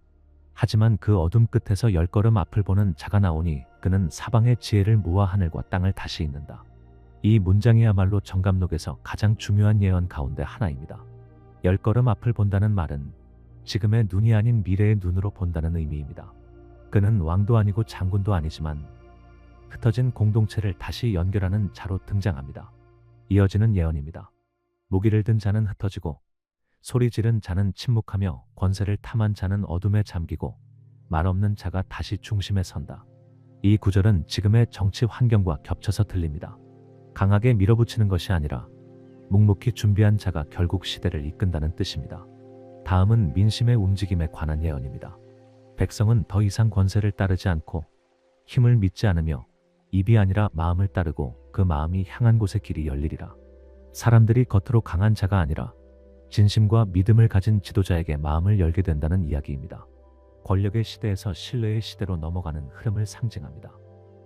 하지만 그 어둠 끝에서 10걸음 앞을 보는 자가 나오니 그는 사방의 지혜를 모아 하늘과 땅을 다시 잇는다. 이 문장이야말로 정감록에서 가장 중요한 예언 가운데 하나입니다. 10걸음 앞을 본다는 말은 지금의 눈이 아닌 미래의 눈으로 본다는 의미입니다. 그는 왕도 아니고 장군도 아니지만 흩어진 공동체를 다시 연결하는 자로 등장합니다. 이어지는 예언입니다. 무기를 든 자는 흩어지고 소리 지른 자는 침묵하며 권세를 탐한 자는 어둠에 잠기고 말 없는 자가 다시 중심에 선다. 이 구절은 지금의 정치 환경과 겹쳐서 들립니다. 강하게 밀어붙이는 것이 아니라 묵묵히 준비한 자가 결국 시대를 이끈다는 뜻입니다. 다음은 민심의 움직임에 관한 예언입니다. 백성은 더 이상 권세를 따르지 않고 힘을 믿지 않으며 입이 아니라 마음을 따르고 그 마음이 향한 곳에 길이 열리리라. 사람들이 겉으로 강한 자가 아니라 진심과 믿음을 가진 지도자에게 마음을 열게 된다는 이야기입니다. 권력의 시대에서 신뢰의 시대로 넘어가는 흐름을 상징합니다.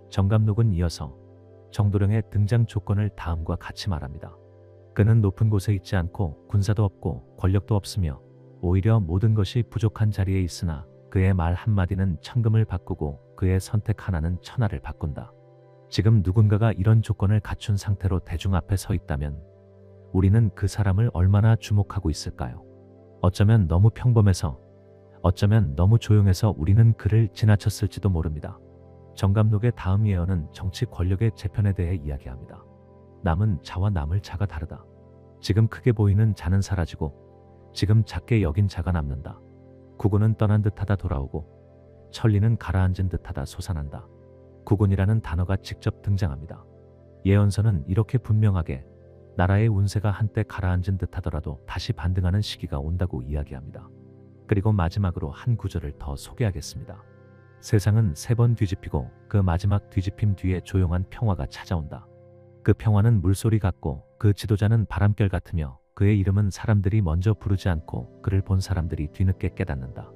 정감록은 이어서 정도령의 등장 조건을 다음과 같이 말합니다. 그는 높은 곳에 있지 않고 군사도 없고 권력도 없으며 오히려 모든 것이 부족한 자리에 있으나 그의 말 한마디는 천금을 바꾸고 그의 선택 하나는 천하를 바꾼다. 지금 누군가가 이런 조건을 갖춘 상태로 대중 앞에 서 있다면 우리는 그 사람을 얼마나 주목하고 있을까요? 어쩌면 너무 평범해서, 어쩌면 너무 조용해서 우리는 그를 지나쳤을지도 모릅니다. 정감록의 다음 예언은 정치 권력의 재편에 대해 이야기합니다. 남은 자와 남을 자가 다르다. 지금 크게 보이는 자는 사라지고 지금 작게 여긴 자가 남는다. 국군은 떠난 듯하다 돌아오고 천리는 가라앉은 듯하다 솟아난다. 국군이라는 단어가 직접 등장합니다. 예언서는 이렇게 분명하게 나라의 운세가 한때 가라앉은 듯하더라도 다시 반등하는 시기가 온다고 이야기합니다. 그리고 마지막으로 한 구절을 더 소개하겠습니다. 세상은 3번 뒤집히고 그 마지막 뒤집힘 뒤에 조용한 평화가 찾아온다. 그 평화는 물소리 같고 그 지도자는 바람결 같으며 그의 이름은 사람들이 먼저 부르지 않고 그를 본 사람들이 뒤늦게 깨닫는다.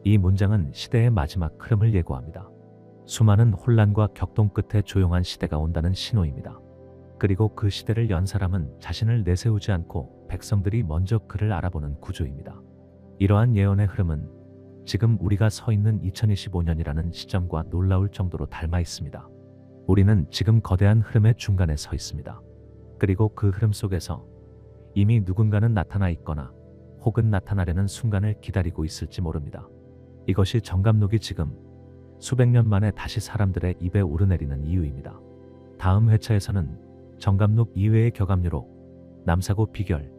이 문장은 시대의 마지막 흐름을 예고합니다. 수많은 혼란과 격동 끝에 조용한 시대가 온다는 신호입니다. 그리고 그 시대를 연 사람은 자신을 내세우지 않고 백성들이 먼저 그를 알아보는 구조입니다. 이러한 예언의 흐름은 지금 우리가 서 있는 2025년이라는 시점과 놀라울 정도로 닮아 있습니다. 우리는 지금 거대한 흐름의 중간에 서 있습니다. 그리고 그 흐름 속에서 이미 누군가는 나타나 있거나 혹은 나타나려는 순간을 기다리고 있을지 모릅니다. 이것이 정감록이 지금 수백 년 만에 다시 사람들의 입에 오르내리는 이유입니다. 다음 회차에서는 정감록 이외의 격압류록, 남사고 비결,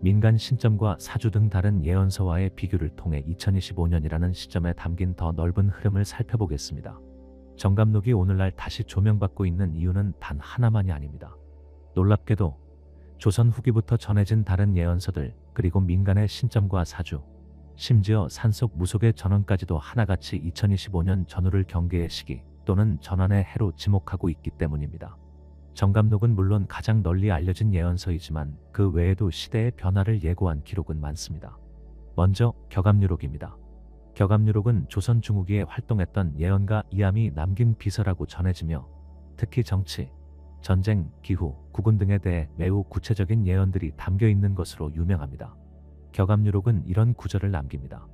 민간 신점과 사주 등 다른 예언서와의 비교를 통해 2025년이라는 시점에 담긴 더 넓은 흐름을 살펴보겠습니다. 정감록이 오늘날 다시 조명받고 있는 이유는 단 하나만이 아닙니다. 놀랍게도 조선 후기부터 전해진 다른 예언서들 그리고 민간의 신점과 사주, 심지어 산속 무속의 전언까지도 하나같이 2025년 전후를 경계의 시기 또는 전환의 해로 지목하고 있기 때문입니다. 정감록은 물론 가장 널리 알려진 예언서이지만 그 외에도 시대의 변화를 예고한 기록은 많습니다. 먼저 격압류록입니다. 격압류록은 조선 중후기에 활동했던 예언가 이암이 남긴 비서라고 전해지며 특히 정치, 전쟁, 기후, 국운 등에 대해 매우 구체적인 예언들이 담겨 있는 것으로 유명합니다. 격압류록은 이런 구절을 남깁니다.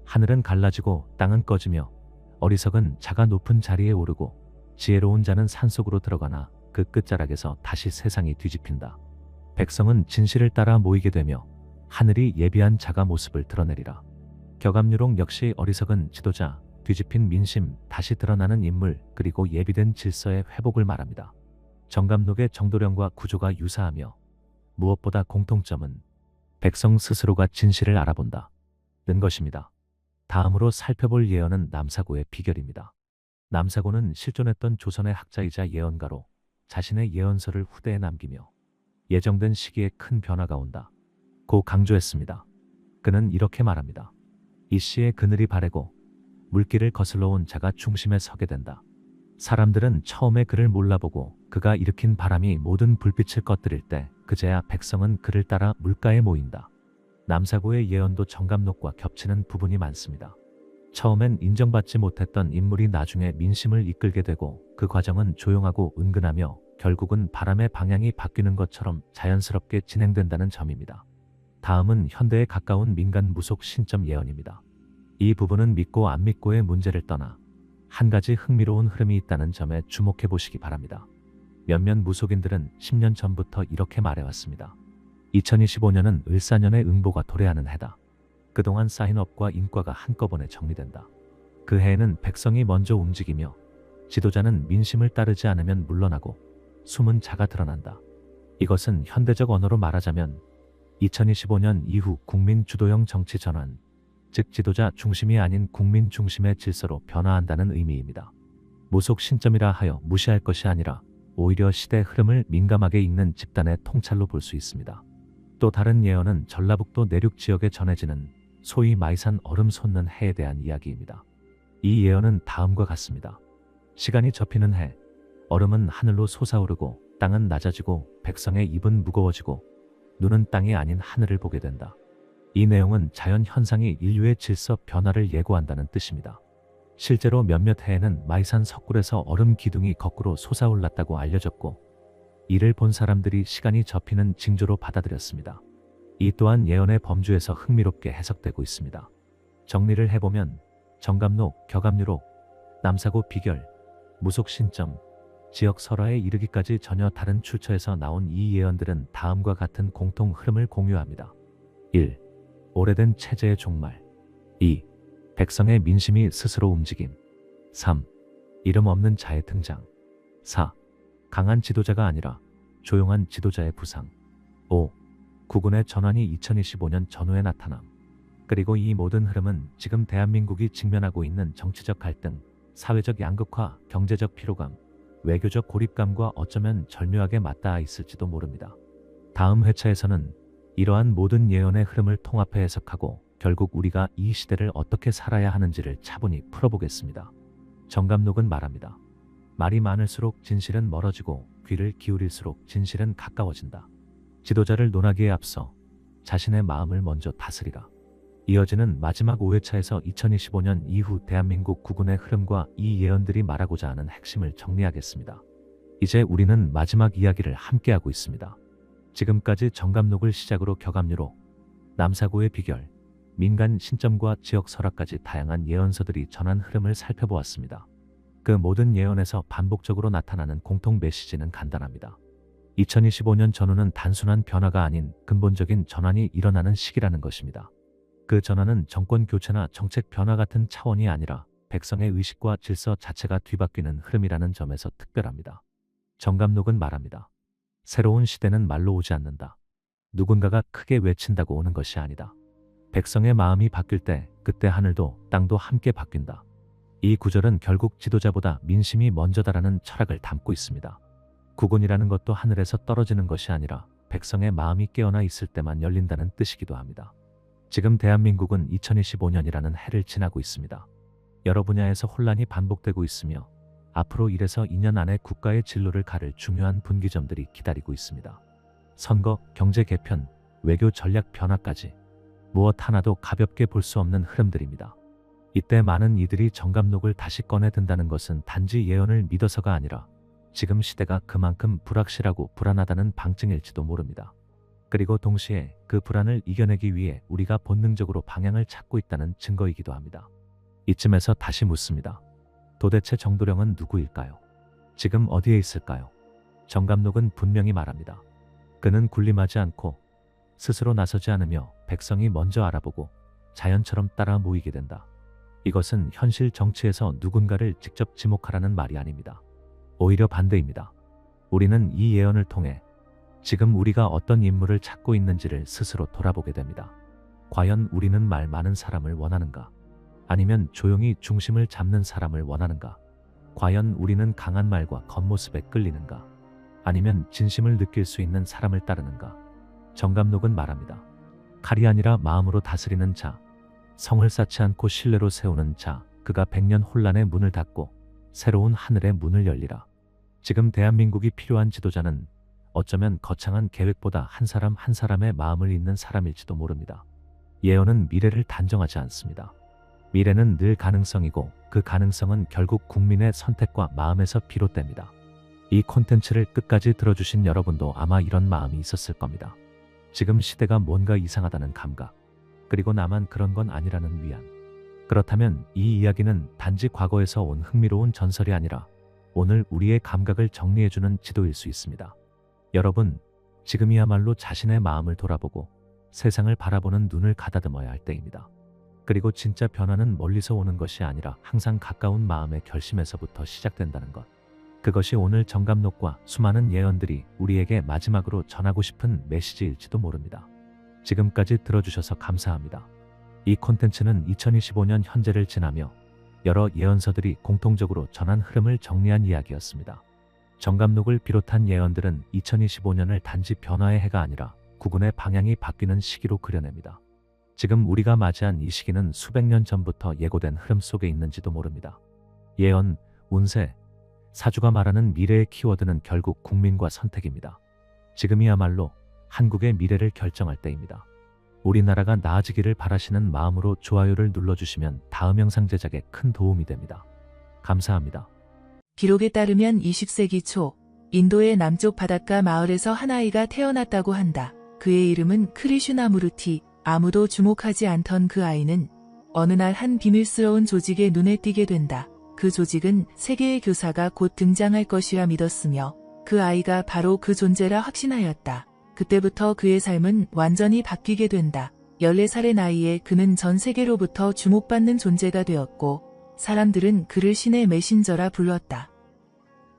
하늘은 갈라지고 땅은 꺼지며 어리석은 자가 높은 자리에 오르고 지혜로운 자는 산속으로 들어가나 그 끝자락에서 다시 세상이 뒤집힌다. 백성은 진실을 따라 모이게 되며 하늘이 예비한 자가 모습을 드러내리라. 격압류록 역시 어리석은 지도자, 뒤집힌 민심, 다시 드러나는 인물, 그리고 예비된 질서의 회복을 말합니다. 정감록의 정도령과 구조가 유사하며 무엇보다 공통점은 백성 스스로가 진실을 알아본다 는 것입니다. 다음으로 살펴볼 예언은 남사고의 비결입니다. 남사고는 실존했던 조선의 학자이자 예언가로 자신의 예언서를 후대에 남기며 예정된 시기에 큰 변화가 온다 고 강조했습니다. 그는 이렇게 말합니다. 이 시에 그늘이 바래고 물길을 거슬러 온 자가 중심에 서게 된다. 사람들은 처음에 그를 몰라보고 그가 일으킨 바람이 모든 불빛을 꺼뜨릴 때 그제야 백성은 그를 따라 물가에 모인다. 남사고의 예언도 정감록과 겹치는 부분이 많습니다. 처음엔 인정받지 못했던 인물이 나중에 민심을 이끌게 되고 그 과정은 조용하고 은근하며 결국은 바람의 방향이 바뀌는 것처럼 자연스럽게 진행된다는 점입니다. 다음은 현대에 가까운 민간 무속 신점 예언입니다. 이 부분은 믿고 안 믿고의 문제를 떠나 한 가지 흥미로운 흐름이 있다는 점에 주목해 보시기 바랍니다. 몇몇 무속인들은 10년 전부터 이렇게 말해왔습니다. 2025년은 을사년의 응보가 도래하는 해다. 그동안 쌓인 업과 인과가 한꺼번에 정리된다. 그 해에는 백성이 먼저 움직이며 지도자는 민심을 따르지 않으면 물러나고 숨은 자가 드러난다. 이것은 현대적 언어로 말하자면 2025년 이후 국민 주도형 정치 전환, 즉 지도자 중심이 아닌 국민 중심의 질서로 변화한다는 의미입니다. 무속 신점이라 하여 무시할 것이 아니라 오히려 시대 흐름을 민감하게 읽는 집단의 통찰로 볼 수 있습니다. 또 다른 예언은 전라북도 내륙 지역에 전해지는 소위 마이산 얼음 솟는 해에 대한 이야기입니다. 이 예언은 다음과 같습니다. 시간이 접히는 해, 얼음은 하늘로 솟아오르고 땅은 낮아지고 백성의 입은 무거워지고 눈은 땅이 아닌 하늘을 보게 된다. 이 내용은 자연 현상이 인류의 질서 변화를 예고한다는 뜻입니다. 실제로 몇몇 해에는 마이산 석굴에서 얼음 기둥이 거꾸로 솟아올랐다고 알려졌고 이를 본 사람들이 시간이 접히는 징조로 받아들였습니다. 이 또한 예언의 범주에서 흥미롭게 해석되고 있습니다. 정리를 해보면 정감록, 격압유록, 남사고 비결, 무속신점, 지역 설화에 이르기까지 전혀 다른 출처에서 나온 이 예언들은 다음과 같은 공통 흐름을 공유합니다. 1. 오래된 체제의 종말. 2. 백성의 민심이 스스로 움직임. 3. 이름 없는 자의 등장. 4. 강한 지도자가 아니라 조용한 지도자의 부상. 5. 국군의 전환이 2025년 전후에 나타남. 그리고 이 모든 흐름은 지금 대한민국이 직면하고 있는 정치적 갈등, 사회적 양극화, 경제적 피로감, 외교적 고립감과 어쩌면 절묘하게 맞닿아 있을지도 모릅니다. 다음 회차에서는 이러한 모든 예언의 흐름을 통합해 해석하고 결국 우리가 이 시대를 어떻게 살아야 하는지를 차분히 풀어보겠습니다. 정감록은 말합니다. 말이 많을수록 진실은 멀어지고 귀를 기울일수록 진실은 가까워진다. 지도자를 논하기에 앞서 자신의 마음을 먼저 다스리라. 이어지는 마지막 5회차에서 2025년 이후 대한민국 국군의 흐름과 이 예언들이 말하고자 하는 핵심을 정리하겠습니다. 이제 우리는 마지막 이야기를 함께하고 있습니다. 지금까지 정감록을 시작으로 격압유록, 남사고의 비결, 민간 신점과 지역 설화까지 다양한 예언서들이 전한 흐름을 살펴보았습니다. 그 모든 예언에서 반복적으로 나타나는 공통 메시지는 간단합니다. 2025년 전후는 단순한 변화가 아닌 근본적인 전환이 일어나는 시기라는 것입니다. 그 전환은 정권 교체나 정책 변화 같은 차원이 아니라 백성의 의식과 질서 자체가 뒤바뀌는 흐름이라는 점에서 특별합니다. 정감록은 말합니다. 새로운 시대는 말로 오지 않는다. 누군가가 크게 외친다고 오는 것이 아니다. 백성의 마음이 바뀔 때 그때 하늘도 땅도 함께 바뀐다. 이 구절은 결국 지도자보다 민심이 먼저다라는 철학을 담고 있습니다. 국군이라는 것도 하늘에서 떨어지는 것이 아니라 백성의 마음이 깨어나 있을 때만 열린다는 뜻이기도 합니다. 지금 대한민국은 2025년이라는 해를 지나고 있습니다. 여러 분야에서 혼란이 반복되고 있으며 앞으로 1에서 2년 안에 국가의 진로를 가를 중요한 분기점들이 기다리고 있습니다. 선거, 경제 개편, 외교 전략 변화까지 무엇 하나도 가볍게 볼 수 없는 흐름들입니다. 이때 많은 이들이 정감록을 다시 꺼내 든다는 것은 단지 예언을 믿어서가 아니라 지금 시대가 그만큼 불확실하고 불안하다는 방증일지도 모릅니다. 그리고 동시에 그 불안을 이겨내기 위해 우리가 본능적으로 방향을 찾고 있다는 증거이기도 합니다. 이쯤에서 다시 묻습니다. 도대체 정도령은 누구일까요? 지금 어디에 있을까요? 정감록은 분명히 말합니다. 그는 군림하지 않고 스스로 나서지 않으며 백성이 먼저 알아보고 자연처럼 따라 모이게 된다. 이것은 현실 정치에서 누군가를 직접 지목하라는 말이 아닙니다. 오히려 반대입니다. 우리는 이 예언을 통해 지금 우리가 어떤 인물을 찾고 있는지를 스스로 돌아보게 됩니다. 과연 우리는 말 많은 사람을 원하는가? 아니면 조용히 중심을 잡는 사람을 원하는가? 과연 우리는 강한 말과 겉모습에 끌리는가? 아니면 진심을 느낄 수 있는 사람을 따르는가? 정감록은 말합니다. 칼이 아니라 마음으로 다스리는 자, 성을 쌓지 않고 신뢰로 세우는 자, 그가 백년 혼란의 문을 닫고 새로운 하늘의 문을 열리라. 지금 대한민국이 필요한 지도자는 어쩌면 거창한 계획보다 한 사람 한 사람의 마음을 잇는 사람일지도 모릅니다. 예언은 미래를 단정하지 않습니다. 미래는 늘 가능성이고 그 가능성은 결국 국민의 선택과 마음에서 비롯됩니다. 이 콘텐츠를 끝까지 들어주신 여러분도 아마 이런 마음이 있었을 겁니다. 지금 시대가 뭔가 이상하다는 감각, 그리고 나만 그런 건 아니라는 위안. 그렇다면 이 이야기는 단지 과거에서 온 흥미로운 전설이 아니라 오늘 우리의 감각을 정리해주는 지도일 수 있습니다. 여러분, 지금이야말로 자신의 마음을 돌아보고 세상을 바라보는 눈을 가다듬어야 할 때입니다. 그리고 진짜 변화는 멀리서 오는 것이 아니라 항상 가까운 마음의 결심에서부터 시작된다는 것. 그것이 오늘 정감록과 수많은 예언들이 우리에게 마지막으로 전하고 싶은 메시지일지도 모릅니다. 지금까지 들어주셔서 감사합니다. 이 콘텐츠는 2025년 현재를 지나며 여러 예언서들이 공통적으로 전한 흐름을 정리한 이야기였습니다. 정감록을 비롯한 예언들은 2025년을 단지 변화의 해가 아니라 국운의 방향이 바뀌는 시기로 그려냅니다. 지금 우리가 맞이한 이 시기는 수백 년 전부터 예고된 흐름 속에 있는지도 모릅니다. 예언, 운세, 사주가 말하는 미래의 키워드는 결국 국민과 선택입니다. 지금이야말로 한국의 미래를 결정할 때입니다. 우리나라가 나아지기를 바라시는 마음으로 좋아요를 눌러주시면 다음 영상 제작에 큰 도움이 됩니다. 감사합니다. 기록에 따르면 20세기 초 인도의 남쪽 바닷가 마을에서 한 아이가 태어났다고 한다. 그의 이름은 크리슈나무르티. 아무도 주목하지 않던 그 아이는 어느 날 한 비밀스러운 조직에 눈에 띄게 된다. 그 조직은 세계의 교사가 곧 등장할 것이라 믿었으며 그 아이가 바로 그 존재라 확신하였다. 그때부터 그의 삶은 완전히 바뀌게 된다. 14살의 나이에 그는 전 세계로부터 주목받는 존재가 되었고 사람들은 그를 신의 메신저라 불렀다.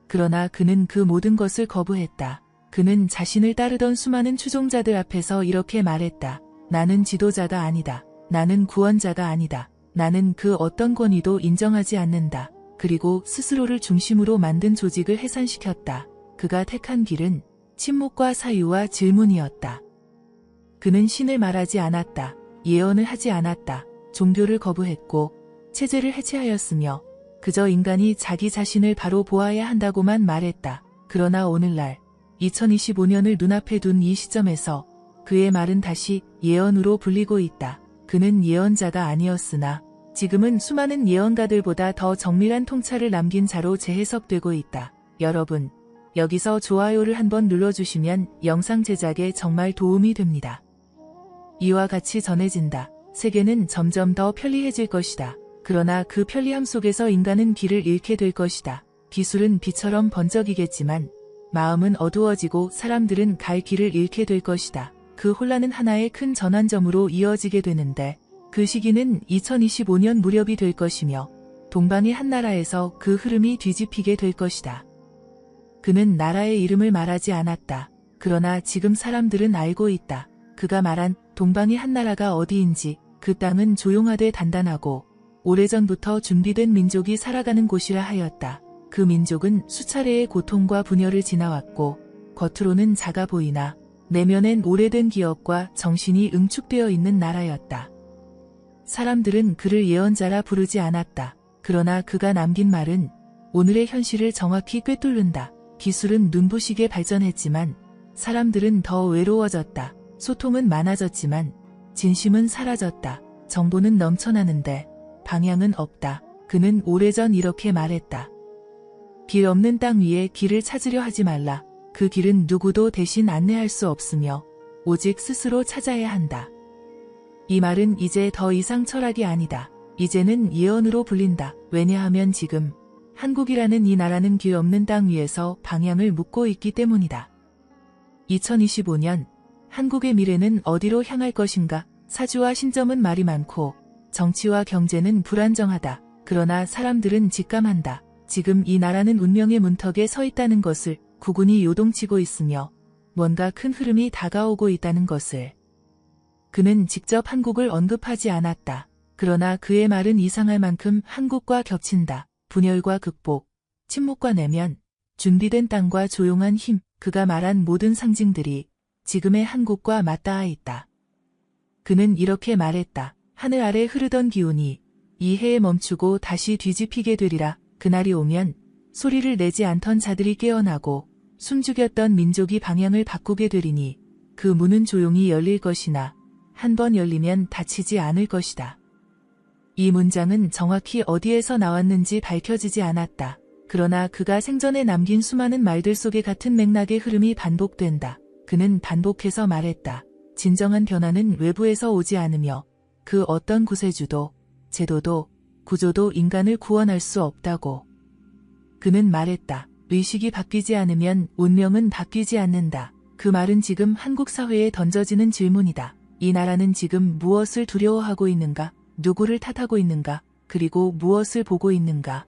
그러나 그는 그 모든 것을 거부했다. 그는 자신을 따르던 수많은 추종자들 앞에서 이렇게 말했다. 나는 지도자가 아니다. 나는 구원자가 아니다. 나는 그 어떤 권위도 인정하지 않는다. 그리고 스스로를 중심으로 만든 조직을 해산시켰다. 그가 택한 길은 침묵과 사유와 질문이었다. 그는 신을 말하지 않았다. 예언을 하지 않았다. 종교를 거부했고 체제를 해체하였으며 그저 인간이 자기 자신을 바로 보아야 한다고만 말했다. 그러나 오늘날 2025년을 눈앞에 둔 이 시점에서 그의 말은 다시 예언으로 불리고 있다. 그는 예언자가 아니었으나 지금은 수많은 예언가들보다 더 정밀한 통찰을 남긴 자로 재해석되고 있다. 여러분, 여기서 좋아요를 한번 눌러주시면 영상 제작에 정말 도움이 됩니다. 이와 같이 전해진다. 세계는 점점 더 편리해질 것이다. 그러나 그 편리함 속에서 인간은 길을 잃게 될 것이다. 기술은 비처럼 번쩍이겠지만 마음은 어두워지고 사람들은 갈 길을 잃게 될 것이다. 그 혼란은 하나의 큰 전환점으로 이어지게 되는데 그 시기는 2025년 무렵이 될 것이며 동방의 한 나라에서 그 흐름이 뒤집히게 될 것이다. 그는 나라의 이름을 말하지 않았다. 그러나 지금 사람들은 알고 있다. 그가 말한 동방의 한 나라가 어디인지 그 땅은 조용하되 단단하고 오래전부터 준비된 민족이 살아가는 곳이라 하였다. 그 민족은 수차례의 고통과 분열을 지나왔고 겉으로는 작아 보이나 내면엔 오래된 기억과 정신이 응축되어 있는 나라였다. 사람들은 그를 예언자라 부르지 않았다. 그러나 그가 남긴 말은 오늘의 현실을 정확히 꿰뚫는다. 기술은 눈부시게 발전했지만 사람들은 더 외로워졌다. 소통은 많아졌지만 진심은 사라졌다. 정보는 넘쳐나는데 방향은 없다. 그는 오래전 이렇게 말했다. 길 없는 땅 위에 길을 찾으려 하지 말라. 그 길은 누구도 대신 안내할 수 없으며 오직 스스로 찾아야 한다. 이 말은 이제 더 이상 철학이 아니다. 이제는 예언으로 불린다. 왜냐하면 지금 한국이라는 이 나라는 길 없는 땅 위에서 방향을 묻고 있기 때문이다. 2025년 한국의 미래는 어디로 향할 것인가? 사주와 신점은 말이 많고 정치와 경제는 불안정하다. 그러나 사람들은 직감한다. 지금 이 나라는 운명의 문턱에 서 있다는 것을, 국운이 요동치고 있으며 뭔가 큰 흐름이 다가오고 있다는 것을. 그는 직접 한국을 언급하지 않았다. 그러나 그의 말은 이상할 만큼 한국과 겹친다. 분열과 극복, 침묵과 내면, 준비된 땅과 조용한 힘, 그가 말한 모든 상징들이 지금의 한국과 맞닿아 있다. 그는 이렇게 말했다. 하늘 아래 흐르던 기운이 이 해에 멈추고 다시 뒤집히게 되리라. 그날이 오면 소리를 내지 않던 자들이 깨어나고 숨죽였던 민족이 방향을 바꾸게 되리니 그 문은 조용히 열릴 것이나 한 번 열리면 닫히지 않을 것이다. 이 문장은 정확히 어디에서 나왔는지 밝혀지지 않았다. 그러나 그가 생전에 남긴 수많은 말들 속에 같은 맥락의 흐름이 반복된다. 그는 반복해서 말했다. 진정한 변화는 외부에서 오지 않으며 그 어떤 구세주도, 제도도, 구조도 인간을 구원할 수 없다고. 그는 말했다. 의식이 바뀌지 않으면 운명은 바뀌지 않는다. 그 말은 지금 한국 사회에 던져지는 질문이다. 이 나라는 지금 무엇을 두려워하고 있는가? 누구를 탓하고 있는가? 그리고 무엇을 보고 있는가?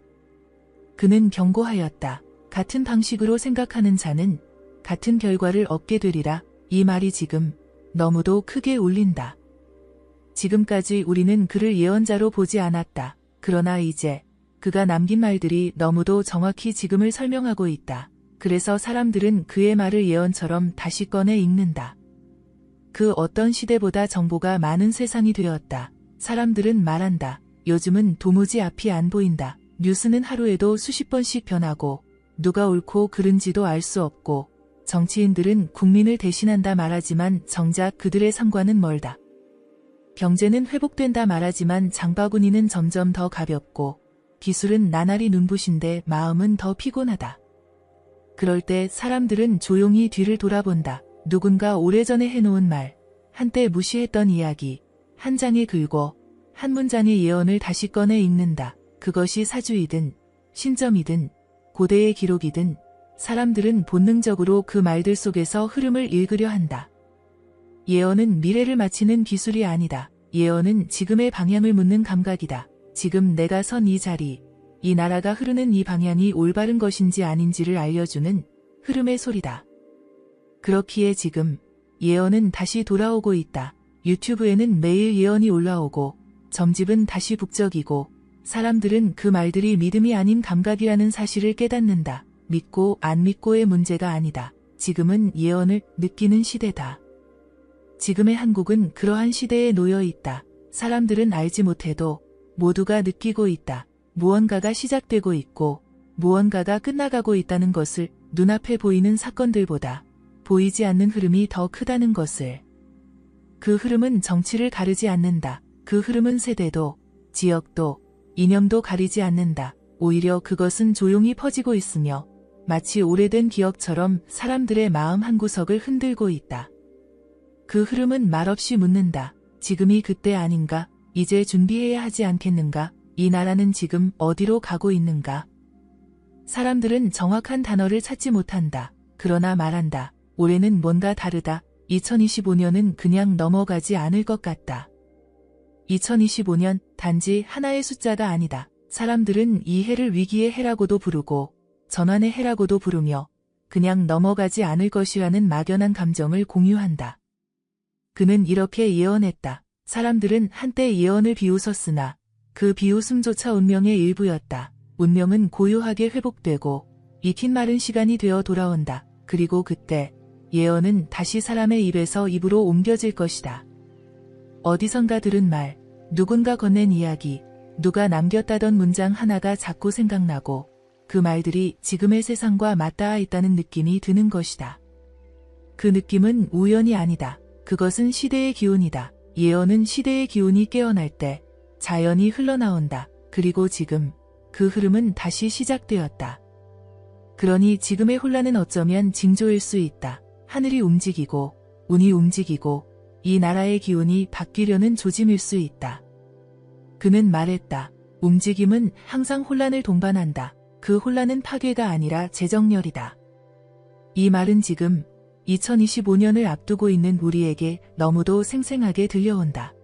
그는 경고하였다. 같은 방식으로 생각하는 자는 같은 결과를 얻게 되리라. 이 말이 지금 너무도 크게 울린다. 지금까지 우리는 그를 예언자로 보지 않았다. 그러나 이제 그가 남긴 말들이 너무도 정확히 지금을 설명하고 있다. 그래서 사람들은 그의 말을 예언처럼 다시 꺼내 읽는다. 그 어떤 시대보다 정보가 많은 세상이 되었다. 사람들은 말한다. 요즘은 도무지 앞이 안 보인다. 뉴스는 하루에도 수십 번씩 변하고 누가 옳고 그른지도 알 수 없고 정치인들은 국민을 대신한다 말하지만 정작 그들의 삶과는 멀다. 경제는 회복된다 말하지만 장바구니는 점점 더 가볍고 기술은 나날이 눈부신데 마음은 더 피곤하다. 그럴 때 사람들은 조용히 뒤를 돌아본다. 누군가 오래전에 해놓은 말, 한때 무시했던 이야기, 한 장의 글고 한 문장의 예언을 다시 꺼내 읽는다. 그것이 사주이든 신점이든 고대의 기록이든 사람들은 본능적으로 그 말들 속에서 흐름을 읽으려 한다. 예언은 미래를 맞히는 기술이 아니다. 예언은 지금의 방향을 묻는 감각이다. 지금 내가 선 이 자리, 이 나라가 흐르는 이 방향이 올바른 것인지 아닌지를 알려주는 흐름의 소리다. 그렇기에 지금 예언은 다시 돌아오고 있다. 유튜브에는 매일 예언이 올라오고 점집은 다시 북적이고 사람들은 그 말들이 믿음이 아닌 감각이라는 사실을 깨닫는다. 믿고 안 믿고의 문제가 아니다. 지금은 예언을 느끼는 시대다. 지금의 한국은 그러한 시대에 놓여 있다. 사람들은 알지 못해도 모두가 느끼고 있다. 무언가가 시작되고 있고 무언가가 끝나가고 있다는 것을 눈앞에 보이는 사건들보다 보이지 않는 흐름이 더 크다는 것을. 그 흐름은 정치를 가르지 않는다. 그 흐름은 세대도, 지역도, 이념도 가리지 않는다. 오히려 그것은 조용히 퍼지고 있으며 마치 오래된 기억처럼 사람들의 마음 한구석을 흔들고 있다. 그 흐름은 말없이 묻는다. 지금이 그때 아닌가? 이제 준비해야 하지 않겠는가? 이 나라는 지금 어디로 가고 있는가? 사람들은 정확한 단어를 찾지 못한다. 그러나 말한다. 올해는 뭔가 다르다. 2025년은 그냥 넘어가지 않을 것 같다. 2025년 단지 하나의 숫자가 아니다. 사람들은 이 해를 위기의 해라고도 부르고 전환의 해라고도 부르며 그냥 넘어가지 않을 것이라는 막연한 감정을 공유한다. 그는 이렇게 예언했다. 사람들은 한때 예언을 비웃었으나 그 비웃음조차 운명의 일부였다. 운명은 고요하게 회복되고 익힌 마른 시간이 되어 돌아온다. 그리고 그때 예언은 다시 사람의 입에서 입으로 옮겨질 것이다. 어디선가 들은 말, 누군가 건넨 이야기, 누가 남겼다던 문장 하나가 자꾸 생각나고 그 말들이 지금의 세상과 맞닿아 있다는 느낌이 드는 것이다. 그 느낌은 우연이 아니다. 그것은 시대의 기운이다. 예언은 시대의 기운이 깨어날 때 자연히 흘러나온다. 그리고 지금 그 흐름은 다시 시작되었다. 그러니 지금의 혼란은 어쩌면 징조일 수 있다. 하늘이 움직이고 운이 움직이고 이 나라의 기운이 바뀌려는 조짐일 수 있다. 그는 말했다. 움직임은 항상 혼란을 동반한다. 그 혼란은 파괴가 아니라 재정렬이다. 이 말은 지금 2025년을 앞두고 있는 우리에게 너무도 생생하게 들려온다.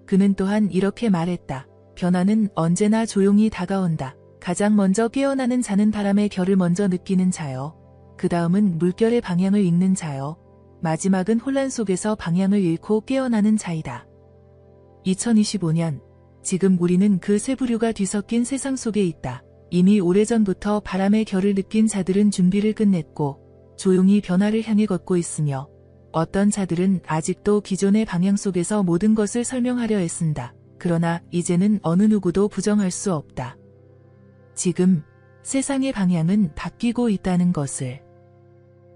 그는 또한 이렇게 말했다. 변화는 언제나 조용히 다가온다. 가장 먼저 깨어나는 자는 바람의 결을 먼저 느끼는 자요. 그 다음은 물결의 방향을 읽는 자요. 마지막은 혼란 속에서 방향을 잃고 깨어나는 자이다. 2025년, 지금 우리는 그 세 부류가 뒤섞인 세상 속에 있다. 이미 오래전부터 바람의 결을 느낀 자들은 준비를 끝냈고 조용히 변화를 향해 걷고 있으며 어떤 자들은 아직도 기존의 방향 속에서 모든 것을 설명하려 애쓴다. 그러나 이제는 어느 누구도 부정할 수 없다. 지금 세상의 방향은 바뀌고 있다는 것을.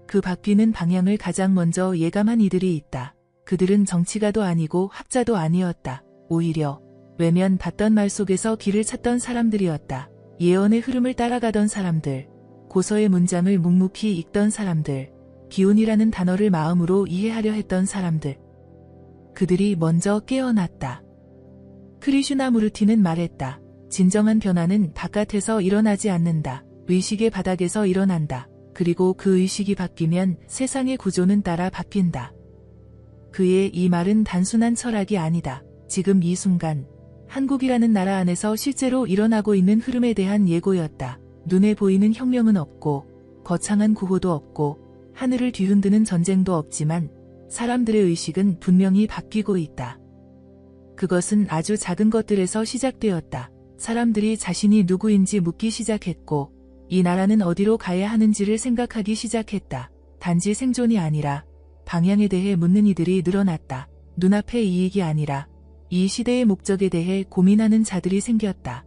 그 바뀌는 방향을 가장 먼저 예감한 이들이 있다. 그들은 정치가도 아니고 학자도 아니었다. 오히려 외면 받던 말 속에서 길을 찾던 사람들이었다. 예언의 흐름을 따라가던 사람들, 고서의 문장을 묵묵히 읽던 사람들, 기운이라는 단어를 마음으로 이해하려 했던 사람들. 그들이 먼저 깨어났다. 크리슈나무르티는 말했다. 진정한 변화는 바깥에서 일어나지 않는다. 의식의 바닥에서 일어난다. 그리고 그 의식이 바뀌면 세상의 구조는 따라 바뀐다. 그의 이 말은 단순한 철학이 아니다. 지금 이 순간 한국이라는 나라 안에서 실제로 일어나고 있는 흐름에 대한 예고였다. 눈에 보이는 혁명은 없고 거창한 구호도 없고 하늘을 뒤흔드는 전쟁도 없지만 사람들의 의식은 분명히 바뀌고 있다. 그것은 아주 작은 것들에서 시작되었다. 사람들이 자신이 누구인지 묻기 시작했고 이 나라는 어디로 가야 하는지를 생각하기 시작했다. 단지 생존이 아니라 방향에 대해 묻는 이들이 늘어났다. 눈앞의 이익이 아니라 이 시대의 목적에 대해 고민하는 자들이 생겼다.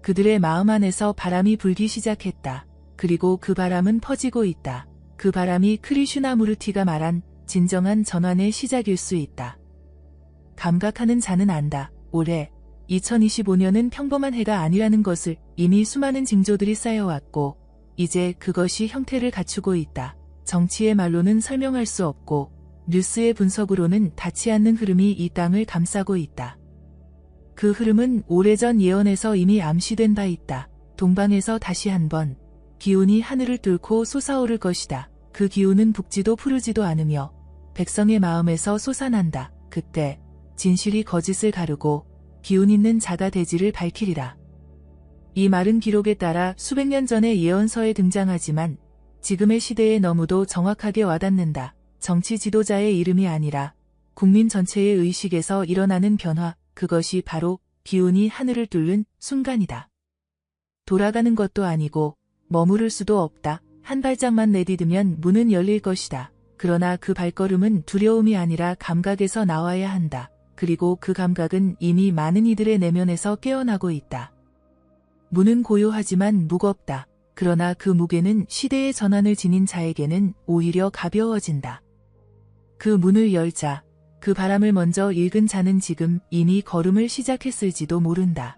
그들의 마음 안에서 바람이 불기 시작했다. 그리고 그 바람은 퍼지고 있다. 그 바람이 크리슈나무르티가 말한 진정한 전환의 시작일 수 있다. 감각하는 자는 안다. 올해 2025년은 평범한 해가 아니라는 것을 이미 수많은 징조들이 쌓여왔고 이제 그것이 형태를 갖추고 있다. 정치의 말로는 설명할 수 없고 뉴스의 분석으로는 닿지 않는 흐름이 이 땅을 감싸고 있다. 그 흐름은 오래전 예언에서 이미 암시된 바 있다. 동방에서 다시 한번 기운이 하늘을 뚫고 솟아오를 것이다. 그 기운은 붓지도 푸르지도 않으며 백성의 마음에서 솟아난다. 그때 진실이 거짓을 가르고 기운 있는 자가 대지를 밝히리라. 이 말은 기록에 따라 수백 년 전의 예언서에 등장하지만 지금의 시대에 너무도 정확하게 와닿는다. 정치 지도자의 이름이 아니라 국민 전체의 의식에서 일어나는 변화, 그것이 바로 기운이 하늘을 뚫는 순간이다. 돌아가는 것도 아니고 머무를 수도 없다. 한 발짝만 내디디면 문은 열릴 것이다. 그러나 그 발걸음은 두려움이 아니라 감각에서 나와야 한다. 그리고 그 감각은 이미 많은 이들의 내면에서 깨어나고 있다. 문은 고요하지만 무겁다. 그러나 그 무게는 시대의 전환을 지닌 자에게는 오히려 가벼워진다. 그 문을 열자 그 바람을 먼저 읽은 자는 지금 이미 걸음을 시작했을지도 모른다.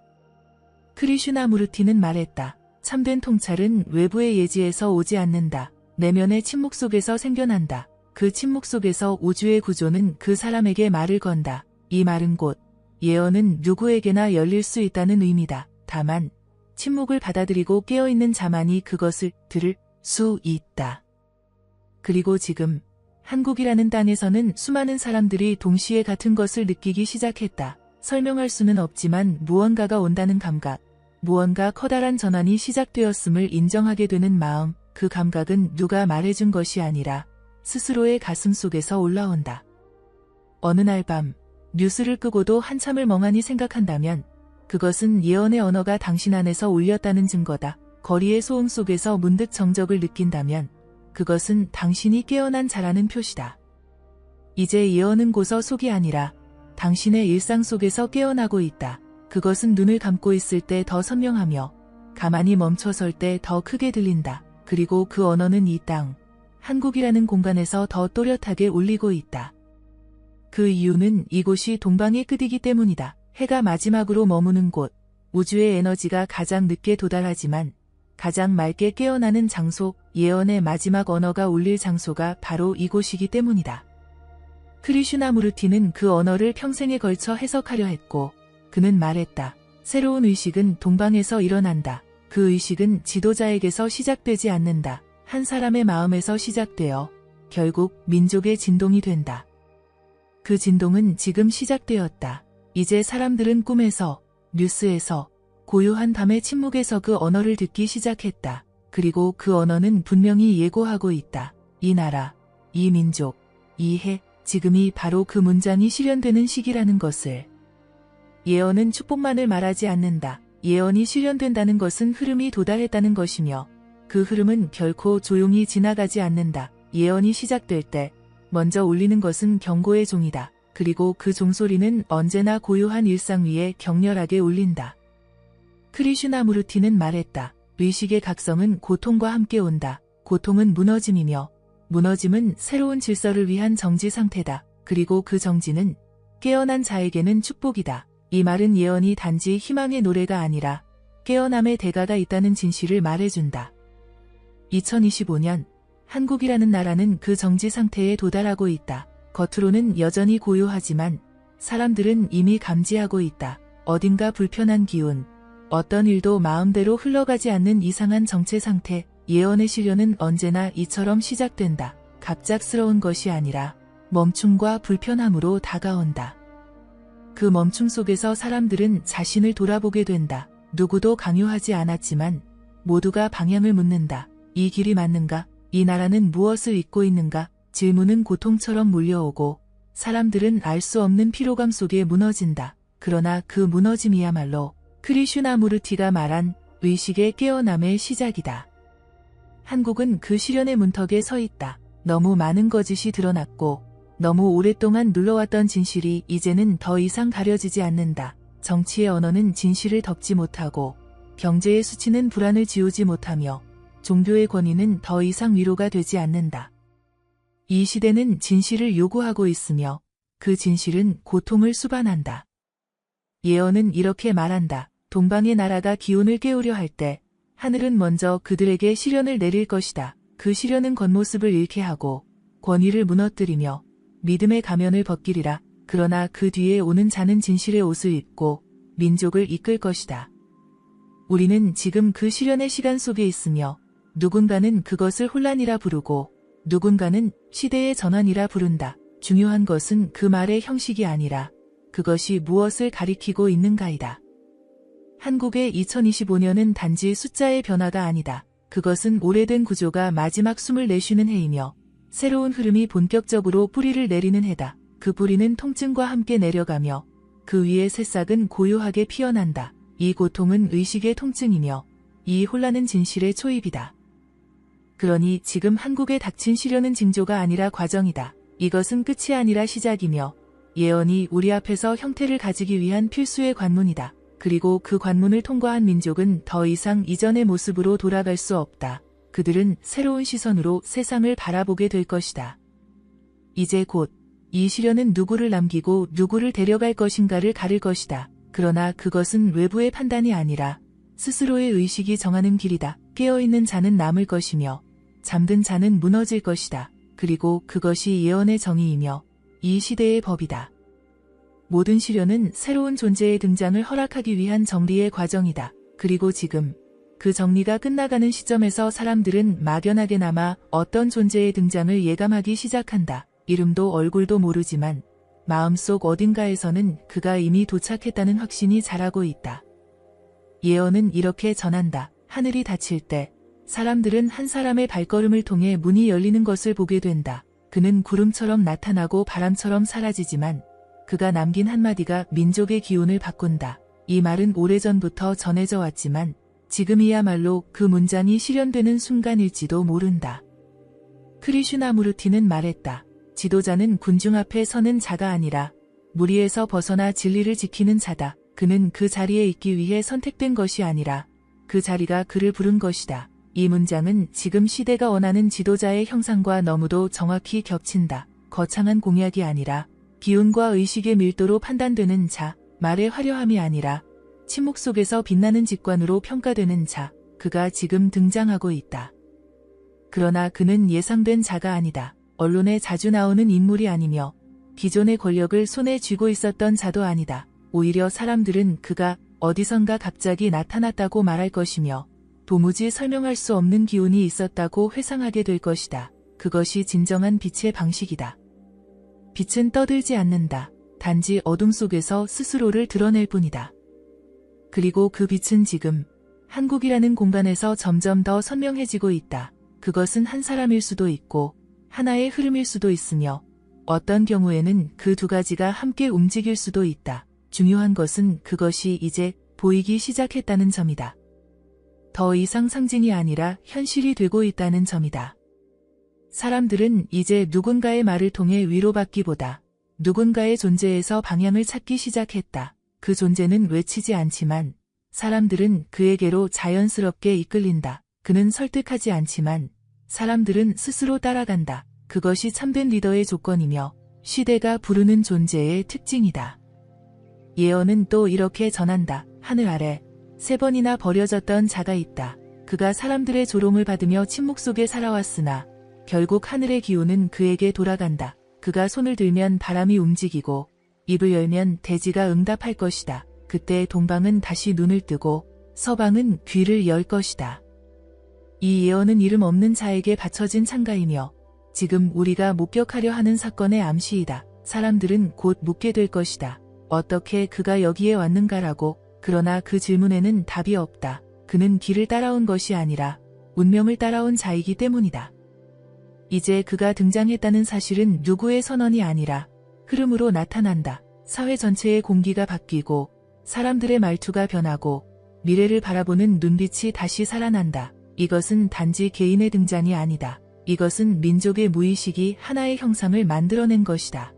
크리슈나무르티는 말했다. 참된 통찰은 외부의 예지에서 오지 않는다. 내면의 침묵 속에서 생겨난다. 그 침묵 속에서 우주의 구조는 그 사람에게 말을 건다. 이 말은 곧 예언은 누구에게나 열릴 수 있다는 의미다. 다만 침묵을 받아들이고 깨어있는 자만이 그것을 들을 수 있다. 그리고 지금 한국이라는 땅에서는 수많은 사람들이 동시에 같은 것을 느끼기 시작했다. 설명할 수는 없지만 무언가가 온다는 감각, 무언가 커다란 전환이 시작되었음을 인정하게 되는 마음, 그 감각은 누가 말해준 것이 아니라 스스로의 가슴 속에서 올라온다. 어느 날 밤 뉴스를 끄고도 한참을 멍하니 생각한다면 그것은 예언의 언어가 당신 안에서 울렸다는 증거다. 거리의 소음 속에서 문득 정적을 느낀다면 그것은 당신이 깨어난 자라는 표시다. 이제 예언은 고서 속이 아니라 당신의 일상 속에서 깨어나고 있다. 그것은 눈을 감고 있을 때 더 선명하며 가만히 멈춰설 때 더 크게 들린다. 그리고 그 언어는 이 땅, 한국이라는 공간에서 더 또렷하게 울리고 있다. 그 이유는 이곳이 동방의 끝이기 때문이다. 해가 마지막으로 머무는 곳, 우주의 에너지가 가장 늦게 도달하지만 가장 맑게 깨어나는 장소, 예언의 마지막 언어가 울릴 장소가 바로 이곳이기 때문이다. 크리슈나무르티는 그 언어를 평생에 걸쳐 해석하려 했고 그는 말했다. 새로운 의식은 동방에서 일어난다. 그 의식은 지도자에게서 시작되지 않는다. 한 사람의 마음에서 시작되어 결국 민족의 진동이 된다. 그 진동은 지금 시작되었다. 이제 사람들은 꿈에서, 뉴스에서, 고요한 밤의 침묵에서 그 언어를 듣기 시작했다. 그리고 그 언어는 분명히 예고하고 있다. 이 나라, 이 민족, 이 해, 지금이 바로 그 문장이 실현되는 시기라는 것을. 예언은 축복만을 말하지 않는다. 예언이 실현된다는 것은 흐름이 도달했다는 것이며 그 흐름은 결코 조용히 지나가지 않는다. 예언이 시작될 때 먼저 울리는 것은 경고의 종이다. 그리고 그 종소리는 언제나 고요한 일상 위에 격렬하게 울린다. 크리슈나무르티는 말했다. 의식의 각성은 고통과 함께 온다. 고통은 무너짐이며 무너짐은 새로운 질서를 위한 정지 상태다. 그리고 그 정지는 깨어난 자에게는 축복이다. 이 말은 예언이 단지 희망의 노래가 아니라 깨어남의 대가가 있다는 진실을 말해준다. 2025년 한국이라는 나라는 그 정지 상태에 도달하고 있다. 겉으로는 여전히 고요하지만 사람들은 이미 감지하고 있다. 어딘가 불편한 기운, 어떤 일도 마음대로 흘러가지 않는 이상한 정체 상태, 예언의 시련은 언제나 이처럼 시작된다. 갑작스러운 것이 아니라 멈춤과 불편함으로 다가온다. 그 멈춤 속에서 사람들은 자신을 돌아보게 된다. 누구도 강요하지 않았지만 모두가 방향을 묻는다. 이 길이 맞는가? 이 나라는 무엇을 잇고 있는가? 질문은 고통처럼 몰려오고 사람들은 알 수 없는 피로감 속에 무너진다. 그러나 그 무너짐이야말로 크리슈나무르티가 말한 의식의 깨어남의 시작이다. 한국은 그 시련의 문턱에 서 있다. 너무 많은 거짓이 드러났고 너무 오랫동안 눌러왔던 진실이 이제는 더 이상 가려지지 않는다. 정치의 언어는 진실을 덮지 못하고 경제의 수치는 불안을 지우지 못하며 종교의 권위는 더 이상 위로가 되지 않는다. 이 시대는 진실을 요구하고 있으며 그 진실은 고통을 수반한다. 예언은 이렇게 말한다. 동방의 나라가 기운을 깨우려 할 때 하늘은 먼저 그들에게 시련을 내릴 것이다. 그 시련은 겉모습을 잃게 하고 권위를 무너뜨리며 믿음의 가면을 벗기리라. 그러나 그 뒤에 오는 자는 진실의 옷을 입고 민족을 이끌 것이다. 우리는 지금 그 시련의 시간 속에 있으며 누군가는 그것을 혼란이라 부르고 누군가는 시대의 전환이라 부른다. 중요한 것은 그 말의 형식이 아니라 그것이 무엇을 가리키고 있는가이다. 한국의 2025년은 단지 숫자의 변화가 아니다. 그것은 오래된 구조가 마지막 숨을 내쉬는 해이며 새로운 흐름이 본격적으로 뿌리를 내리는 해다. 그 뿌리는 통증과 함께 내려가며 그 위에 새싹은 고요하게 피어난다. 이 고통은 의식의 통증이며 이 혼란은 진실의 초입이다. 그러니 지금 한국에 닥친 시련은 징조가 아니라 과정이다. 이것은 끝이 아니라 시작이며 예언이 우리 앞에서 형태를 가지기 위한 필수의 관문이다. 그리고 그 관문을 통과한 민족은 더 이상 이전의 모습으로 돌아갈 수 없다. 그들은 새로운 시선으로 세상을 바라보게 될 것이다. 이제 곧 이 시련은 누구를 남기고 누구를 데려갈 것인가를 가릴 것이다. 그러나 그것은 외부의 판단이 아니라 스스로의 의식이 정하는 길이다. 깨어있는 자는 남을 것이며 잠든 자는 무너질 것이다. 그리고 그것이 예언의 정의이며 이 시대의 법이다. 모든 시련은 새로운 존재의 등장을 허락하기 위한 정리의 과정이다. 그리고 지금 그 정리가 끝나가는 시점에서 사람들은 막연하게나마 어떤 존재의 등장을 예감하기 시작한다. 이름도 얼굴도 모르지만 마음속 어딘가에서는 그가 이미 도착했다는 확신이 자라고 있다. 예언은 이렇게 전한다. 하늘이 닫힐 때 사람들은 한 사람의 발걸음을 통해 문이 열리는 것을 보게 된다. 그는 구름처럼 나타나고 바람처럼 사라지지만 그가 남긴 한마디가 민족의 기운을 바꾼다. 이 말은 오래전부터 전해져 왔지만 지금이야말로 그 문장이 실현되는 순간일지도 모른다. 크리슈나무르티는 말했다. 지도자는 군중 앞에 서는 자가 아니라 무리에서 벗어나 진리를 지키는 자다. 그는 그 자리에 있기 위해 선택된 것이 아니라 그 자리가 그를 부른 것이다. 이 문장은 지금 시대가 원하는 지도자의 형상과 너무도 정확히 겹친다. 거창한 공약이 아니라 기운과 의식의 밀도로 판단되는 자, 말의 화려함이 아니라 침묵 속에서 빛나는 직관으로 평가되는 자, 그가 지금 등장하고 있다. 그러나 그는 예상된 자가 아니다. 언론에 자주 나오는 인물이 아니며 기존의 권력을 손에 쥐고 있었던 자도 아니다. 오히려 사람들은 그가 어디선가 갑자기 나타났다고 말할 것이며 도무지 설명할 수 없는 기운이 있었다고 회상하게 될 것이다. 그것이 진정한 빛의 방식이다. 빛은 떠들지 않는다. 단지 어둠 속에서 스스로를 드러낼 뿐이다. 그리고 그 빛은 지금 한국이라는 공간에서 점점 더 선명해지고 있다. 그것은 한 사람일 수도 있고 하나의 흐름일 수도 있으며 어떤 경우에는 그 두 가지가 함께 움직일 수도 있다. 중요한 것은 그것이 이제 보이기 시작했다는 점이다. 더 이상 상징이 아니라 현실이 되고 있다는 점이다. 사람들은 이제 누군가의 말을 통해 위로받기보다 누군가의 존재에서 방향을 찾기 시작했다. 그 존재는 외치지 않지만 사람들은 그에게로 자연스럽게 이끌린다. 그는 설득하지 않지만 사람들은 스스로 따라간다. 그것이 참된 리더의 조건이며 시대가 부르는 존재의 특징이다. 예언은 또 이렇게 전한다. 하늘 아래 3번이나 버려졌던 자가 있다. 그가 사람들의 조롱을 받으며 침묵 속에 살아왔으나 결국 하늘의 기운은 그에게 돌아간다. 그가 손을 들면 바람이 움직이고 입을 열면 대지가 응답할 것이다. 그때 동방은 다시 눈을 뜨고 서방은 귀를 열 것이다. 이 예언은 이름 없는 자에게 바쳐진 창가이며 지금 우리가 목격하려 하는 사건의 암시이다. 사람들은 곧 묻게 될 것이다. 어떻게 그가 여기에 왔는가라고. 그러나 그 질문에는 답이 없다. 그는 길을 따라온 것이 아니라 운명을 따라온 자이기 때문이다. 이제 그가 등장했다는 사실은 누구의 선언이 아니라 흐름으로 나타난다. 사회 전체의 공기가 바뀌고 사람들의 말투가 변하고 미래를 바라보는 눈빛이 다시 살아난다. 이것은 단지 개인의 등장이 아니다. 이것은 민족의 무의식이 하나의 형상을 만들어낸 것이다.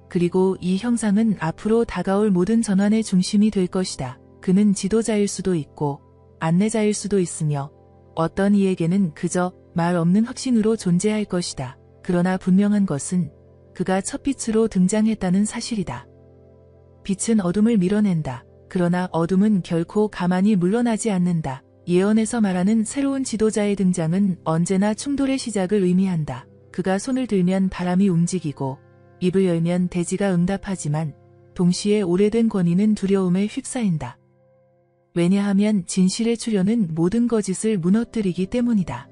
그리고 이 형상은 앞으로 다가올 모든 전환의 중심이 될 것이다. 그는 지도자일 수도 있고 안내자일 수도 있으며 어떤 이에게는 그저 말 없는 확신으로 존재할 것이다. 그러나 분명한 것은 그가 첫 빛으로 등장했다는 사실이다. 빛은 어둠을 밀어낸다. 그러나 어둠은 결코 가만히 물러나지 않는다. 예언에서 말하는 새로운 지도자의 등장은 언제나 충돌의 시작을 의미한다. 그가 손을 들면 바람이 움직이고 입을 열면 대지가 응답하지만 동시에 오래된 권위는 두려움에 휩싸인다. 왜냐하면 진실의 출현은 모든 거짓을 무너뜨리기 때문이다.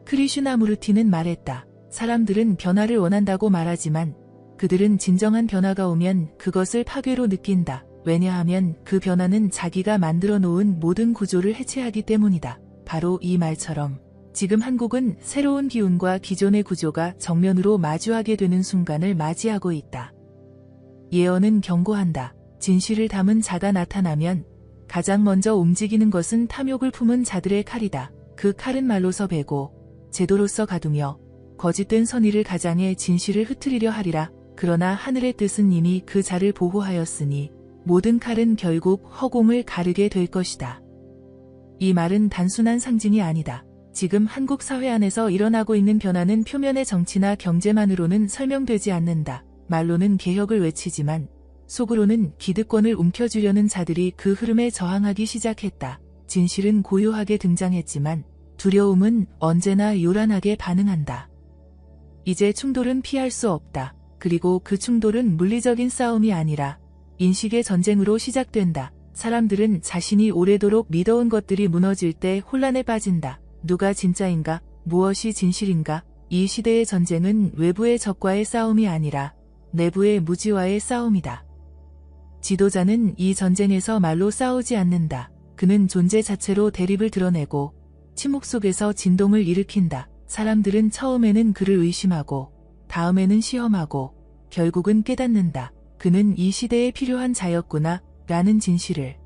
크리슈나무르티는 말했다. 사람들은 변화를 원한다고 말하지만 그들은 진정한 변화가 오면 그것을 파괴로 느낀다. 왜냐하면 그 변화는 자기가 만들어 놓은 모든 구조를 해체하기 때문이다. 바로 이 말처럼 지금 한국은 새로운 기운과 기존의 구조가 정면으로 마주하게 되는 순간을 맞이하고 있다. 예언은 경고한다. 진실을 담은 자가 나타나면 가장 먼저 움직이는 것은 탐욕을 품은 자들의 칼이다. 그 칼은 말로서 베고 제도로서 가두며 거짓된 선의를 가장해 진실을 흩트리려 하리라. 그러나 하늘의 뜻은 이미 그 자를 보호하였으니 모든 칼은 결국 허공을 가르게 될 것이다. 이 말은 단순한 상징이 아니다. 지금 한국 사회 안에서 일어나고 있는 변화는 표면의 정치나 경제만으로는 설명되지 않는다. 말로는 개혁을 외치지만 속으로는 기득권을 움켜쥐려는 자들이 그 흐름에 저항하기 시작했다. 진실은 고요하게 등장했지만 두려움은 언제나 요란하게 반응한다. 이제 충돌은 피할 수 없다. 그리고 그 충돌은 물리적인 싸움이 아니라 인식의 전쟁으로 시작된다. 사람들은 자신이 오래도록 믿어온 것들이 무너질 때 혼란에 빠진다. 누가 진짜인가? 무엇이 진실인가? 이 시대의 전쟁은 외부의 적과의 싸움이 아니라 내부의 무지와의 싸움이다. 지도자는 이 전쟁에서 말로 싸우지 않는다. 그는 존재 자체로 대립을 드러내고 침묵 속에서 진동을 일으킨다. 사람들은 처음에는 그를 의심하고 다음에는 시험하고 결국은 깨닫는다. 그는 이 시대에 필요한 자였구나 라는 진실을.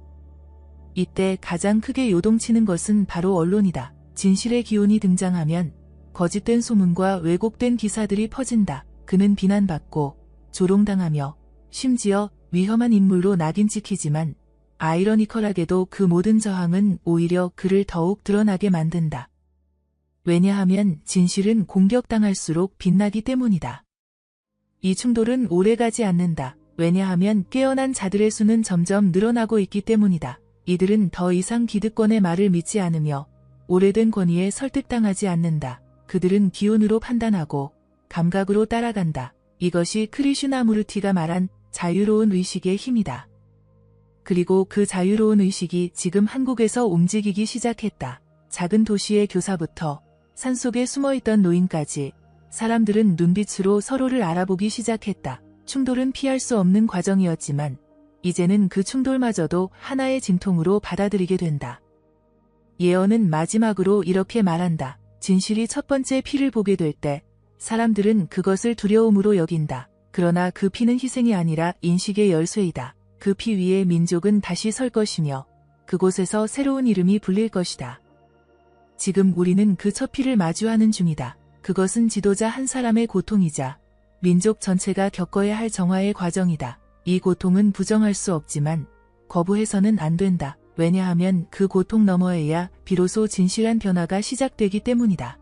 이때 가장 크게 요동치는 것은 바로 언론이다. 진실의 기운이 등장하면 거짓된 소문과 왜곡된 기사들이 퍼진다. 그는 비난받고 조롱당하며 심지어 위험한 인물로 낙인 찍히지만 아이러니컬하게도 그 모든 저항은 오히려 그를 더욱 드러나게 만든다. 왜냐하면 진실은 공격당할수록 빛나기 때문이다. 이 충돌은 오래가지 않는다. 왜냐하면 깨어난 자들의 수는 점점 늘어나고 있기 때문이다. 이들은 더 이상 기득권의 말을 믿지 않으며 오래된 권위에 설득당하지 않는다. 그들은 기운으로 판단하고 감각으로 따라간다. 이것이 크리슈나무르티가 말한 자유로운 의식의 힘이다. 그리고 그 자유로운 의식이 지금 한국에서 움직이기 시작했다. 작은 도시의 교사부터 산속에 숨어있던 노인까지 사람들은 눈빛으로 서로를 알아보기 시작했다. 충돌은 피할 수 없는 과정이었지만 이제는 그 충돌마저도 하나의 진통으로 받아들이게 된다. 예언은 마지막으로 이렇게 말한다. 진실이 첫 번째 피를 보게 될 때 사람들은 그것을 두려움으로 여긴다. 그러나 그 피는 희생이 아니라 인식의 열쇠이다. 그 피 위에 민족은 다시 설 것이며 그곳에서 새로운 이름이 불릴 것이다. 지금 우리는 그 첫 피를 마주하는 중이다. 그것은 지도자 한 사람의 고통이자 민족 전체가 겪어야 할 정화의 과정이다. 이 고통은 부정할 수 없지만 거부해서는 안 된다. 왜냐하면 그 고통 너머에야 비로소 진실한 변화가 시작되기 때문이다.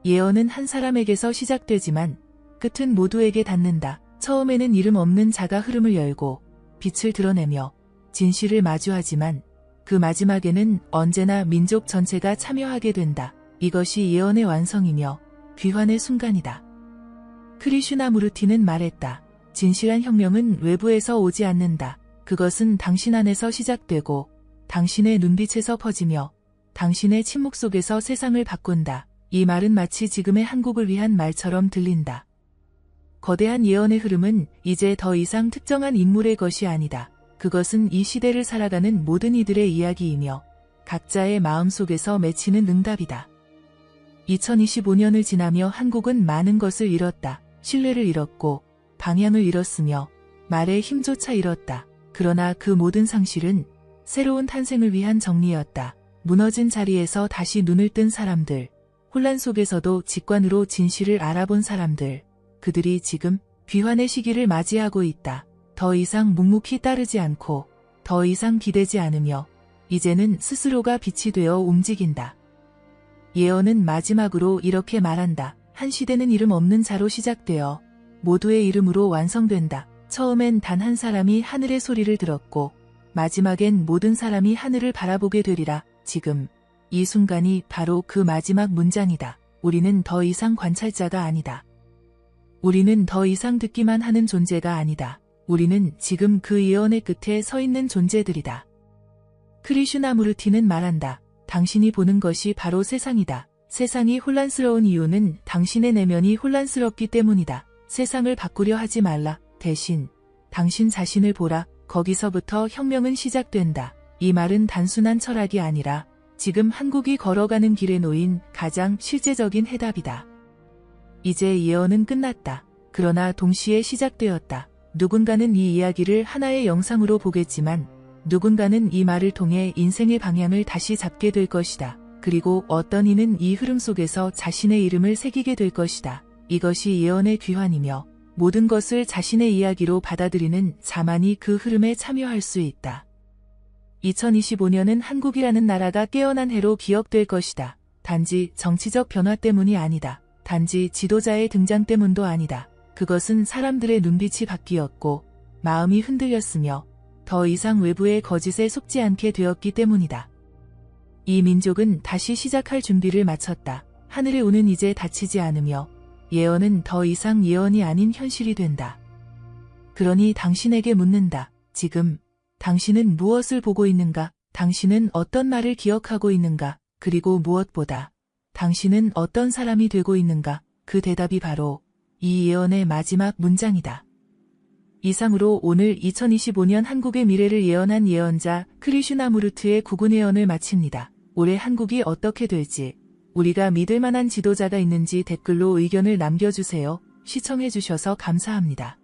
예언은 한 사람에게서 시작되지만 끝은 모두에게 닿는다. 처음에는 이름 없는 자가 흐름을 열고 빛을 드러내며 진실을 마주하지만 그 마지막에는 언제나 민족 전체가 참여하게 된다. 이것이 예언의 완성이며 귀환의 순간이다. 크리슈나무르티는 말했다. 진실한 혁명은 외부에서 오지 않는다. 그것은 당신 안에서 시작되고 당신의 눈빛에서 퍼지며 당신의 침묵 속에서 세상을 바꾼다. 이 말은 마치 지금의 한국을 위한 말처럼 들린다. 거대한 예언의 흐름은 이제 더 이상 특정한 인물의 것이 아니다. 그것은 이 시대를 살아가는 모든 이들의 이야기이며 각자의 마음 속에서 맺히는 응답이다. 2025년을 지나며 한국은 많은 것을 잃었다. 신뢰를 잃었고 방향을 잃었으며 말의 힘조차 잃었다. 그러나 그 모든 상실은 새로운 탄생을 위한 정리였다. 무너진 자리에서 다시 눈을 뜬 사람들, 혼란 속에서도 직관으로 진실을 알아본 사람들, 그들이 지금 귀환의 시기를 맞이하고 있다. 더 이상 묵묵히 따르지 않고 더 이상 기대지 않으며 이제는 스스로가 빛이 되어 움직인다. 예언은 마지막으로 이렇게 말한다. 한 시대는 이름 없는 자로 시작되어 모두의 이름으로 완성된다. 처음엔 단 한 사람이 하늘의 소리를 들었고 마지막엔 모든 사람이 하늘을 바라보게 되리라. 지금 이 순간이 바로 그 마지막 문장이다. 우리는 더 이상 관찰자가 아니다. 우리는 더 이상 듣기만 하는 존재가 아니다. 우리는 지금 그 예언의 끝에 서 있는 존재들이다. 크리슈나무르티는 말한다. 당신이 보는 것이 바로 세상이다. 세상이 혼란스러운 이유는 당신의 내면이 혼란스럽기 때문이다. 세상을 바꾸려 하지 말라. 대신 당신 자신을 보라. 거기서부터 혁명은 시작된다. 이 말은 단순한 철학이 아니라 지금 한국이 걸어가는 길에 놓인 가장 실제적인 해답이다. 이제 예언은 끝났다. 그러나 동시에 시작되었다. 누군가는 이 이야기를 하나의 영상으로 보겠지만 누군가는 이 말을 통해 인생의 방향을 다시 잡게 될 것이다. 그리고 어떤 이는 이 흐름 속에서 자신의 이름을 새기게 될 것이다. 이것이 예언의 귀환이며 모든 것을 자신의 이야기로 받아들이는 자만이 그 흐름에 참여할 수 있다. 2025년은 한국이라는 나라가 깨어난 해로 기억될 것이다. 단지 정치적 변화 때문이 아니다. 단지 지도자의 등장 때문도 아니다. 그것은 사람들의 눈빛이 바뀌었고 마음이 흔들렸으며 더 이상 외부의 거짓에 속지 않게 되었기 때문이다. 이 민족은 다시 시작할 준비를 마쳤다. 하늘의 운은 이제 닫히지 않으며 예언은 더 이상 예언이 아닌 현실이 된다. 그러니 당신에게 묻는다. 지금 당신은 무엇을 보고 있는가? 당신은 어떤 말을 기억하고 있는가? 그리고 무엇보다 당신은 어떤 사람이 되고 있는가? 그 대답이 바로 이 예언의 마지막 문장이다. 이상으로 오늘 2025년 한국의 미래를 예언한 예언자 크리슈나무르트의 구군 예언을 마칩니다. 올해 한국이 어떻게 될지, 우리가 믿을 만한 지도자가 있는지 댓글로 의견을 남겨주세요. 시청해주셔서 감사합니다.